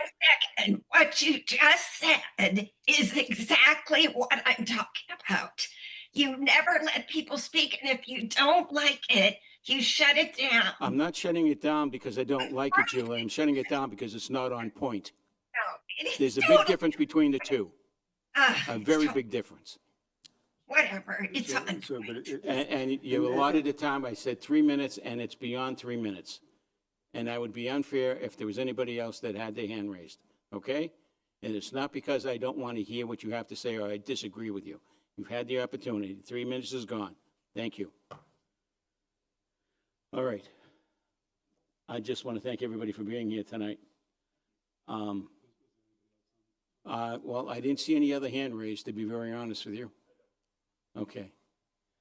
M: second. What you just said is exactly what I'm talking about. You never let people speak, and if you don't like it, you shut it down.
C: I'm not shutting it down because I don't like it, Julie. I'm shutting it down because it's not on point.
M: No, it is
C: There's a
M: totally-
C: big difference between the two. A very big difference.
M: Whatever. It's on.
H: So, but
C: And you allotted the time. I said 3 minutes, and it's beyond 3 minutes. And that would be unfair if there was anybody else that had their hand raised, okay? And it's not because I don't want to hear what you have to say or I disagree with you. You've had the opportunity. 3 minutes is gone. Thank you. All right. I just want to thank everybody for being here tonight. Well, I didn't see any other hand raised, to be very honest with you. Okay.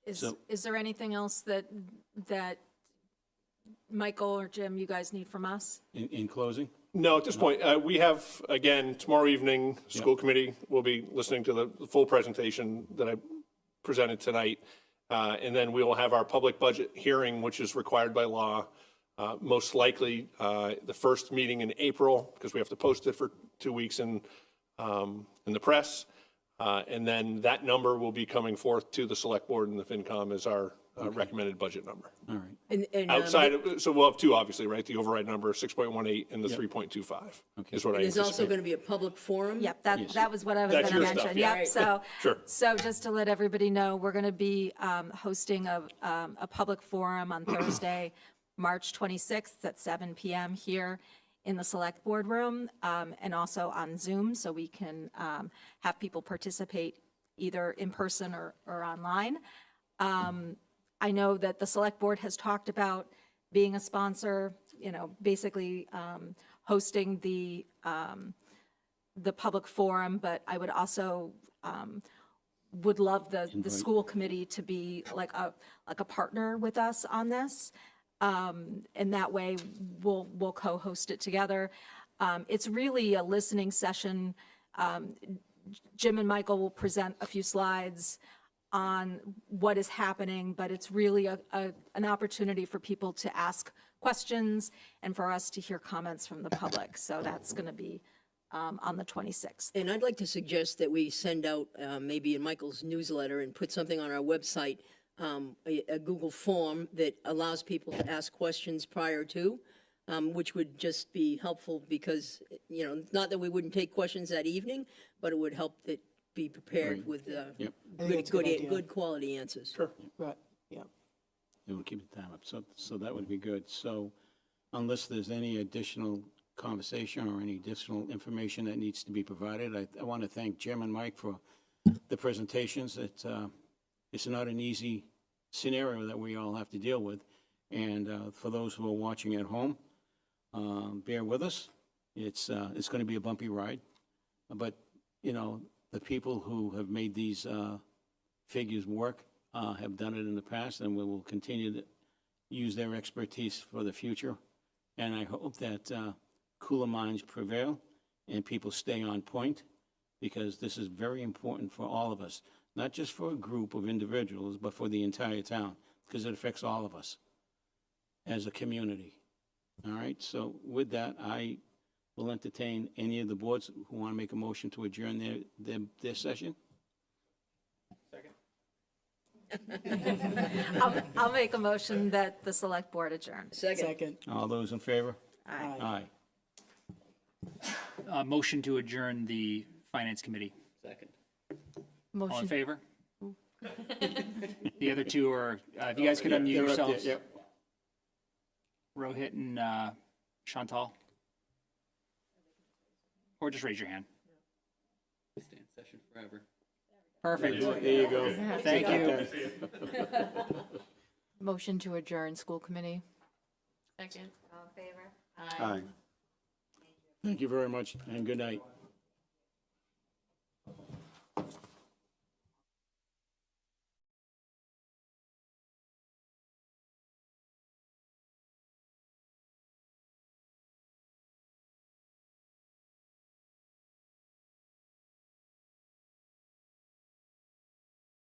A: Is there anything else that Michael or Jim, you guys need from us?
C: In closing?
G: No, at this point, we have, again, tomorrow evening, school committee will be listening to the full presentation that I presented tonight. And then we will have our public budget hearing, which is required by law, most likely the first meeting in April, because we have to post it for 2 weeks in the press. And then that number will be coming forth to the select board and the FinCom as our recommended budget number.
C: All right.
I: And,
G: Outside of, so we'll have two, obviously, right? The override number, 6.18 and the 3.25 is what I
I: there's also going
G: anticipate.
I: to be a public forum.
A: Yep, that was what I was
G: That's
A: going to
G: your stuff,
A: mention.
G: yeah.
A: Yep, so,
G: Sure.
A: so just to let everybody know, we're going to be hosting a public forum on Thursday, March 26th at 7 p.m. here in the Select Board room, and also on Zoom, so we can have people participate either in person or online. I know that the Select Board has talked about being a sponsor, basically hosting the public forum, but I would also would love the school committee to be like a partner with us on this. And that way we'll co-host it together. It's really a listening session. Jim and Michael will present a few slides on what is happening, but it's really an opportunity for people to ask questions and for us to hear comments from the public. So that's going to be on the 26th.
I: And I'd like to suggest that we send out, maybe in Michael's newsletter and put something on our website, a Google form that allows people to ask questions prior to, which would just be helpful because, not that we wouldn't take questions that evening, but it would help that be prepared with
L: think that's a good idea.
I: good quality answers.
G: Sure.
L: Right, yeah.
C: It will keep the time up, so that would be good. So unless there's any additional conversation or any additional information that needs to be provided, I want to thank Jim and Mike for the presentations. It's not an easy scenario that we all have to deal with. And for those who are watching at home, bear with us. It's going to be a bumpy ride. But, the people who have made these figures work have done it in the past, and we will continue to use their expertise for the future. And I hope that cooler minds prevail and people stay on point, because this is very important for all of us, not just for a group of individuals, but for the entire town, because it affects all of us as a community. All right, so with that, I will entertain any of the boards who want to make a motion to adjourn their session.
A: I'll make a motion that the select board adjourn.
L: Second.
C: All those in favor?
A: Aye.
C: Aye.
F: Motion to adjourn the finance committee.
C: Second.
F: All in
K: Motion,
F: favor? The other two are, if you guys could unmute
C: They're up there,
F: yourselves.
C: yep.
F: Rohit and Chantal. Or just raise your hand.
C: Stay in session forever.
F: Perfect.
C: There you go.
F: Thank you.
K: motion to adjourn school committee.
J: Second.
E: All in favor?
H: Aye.
C: Thank you very much, and good night.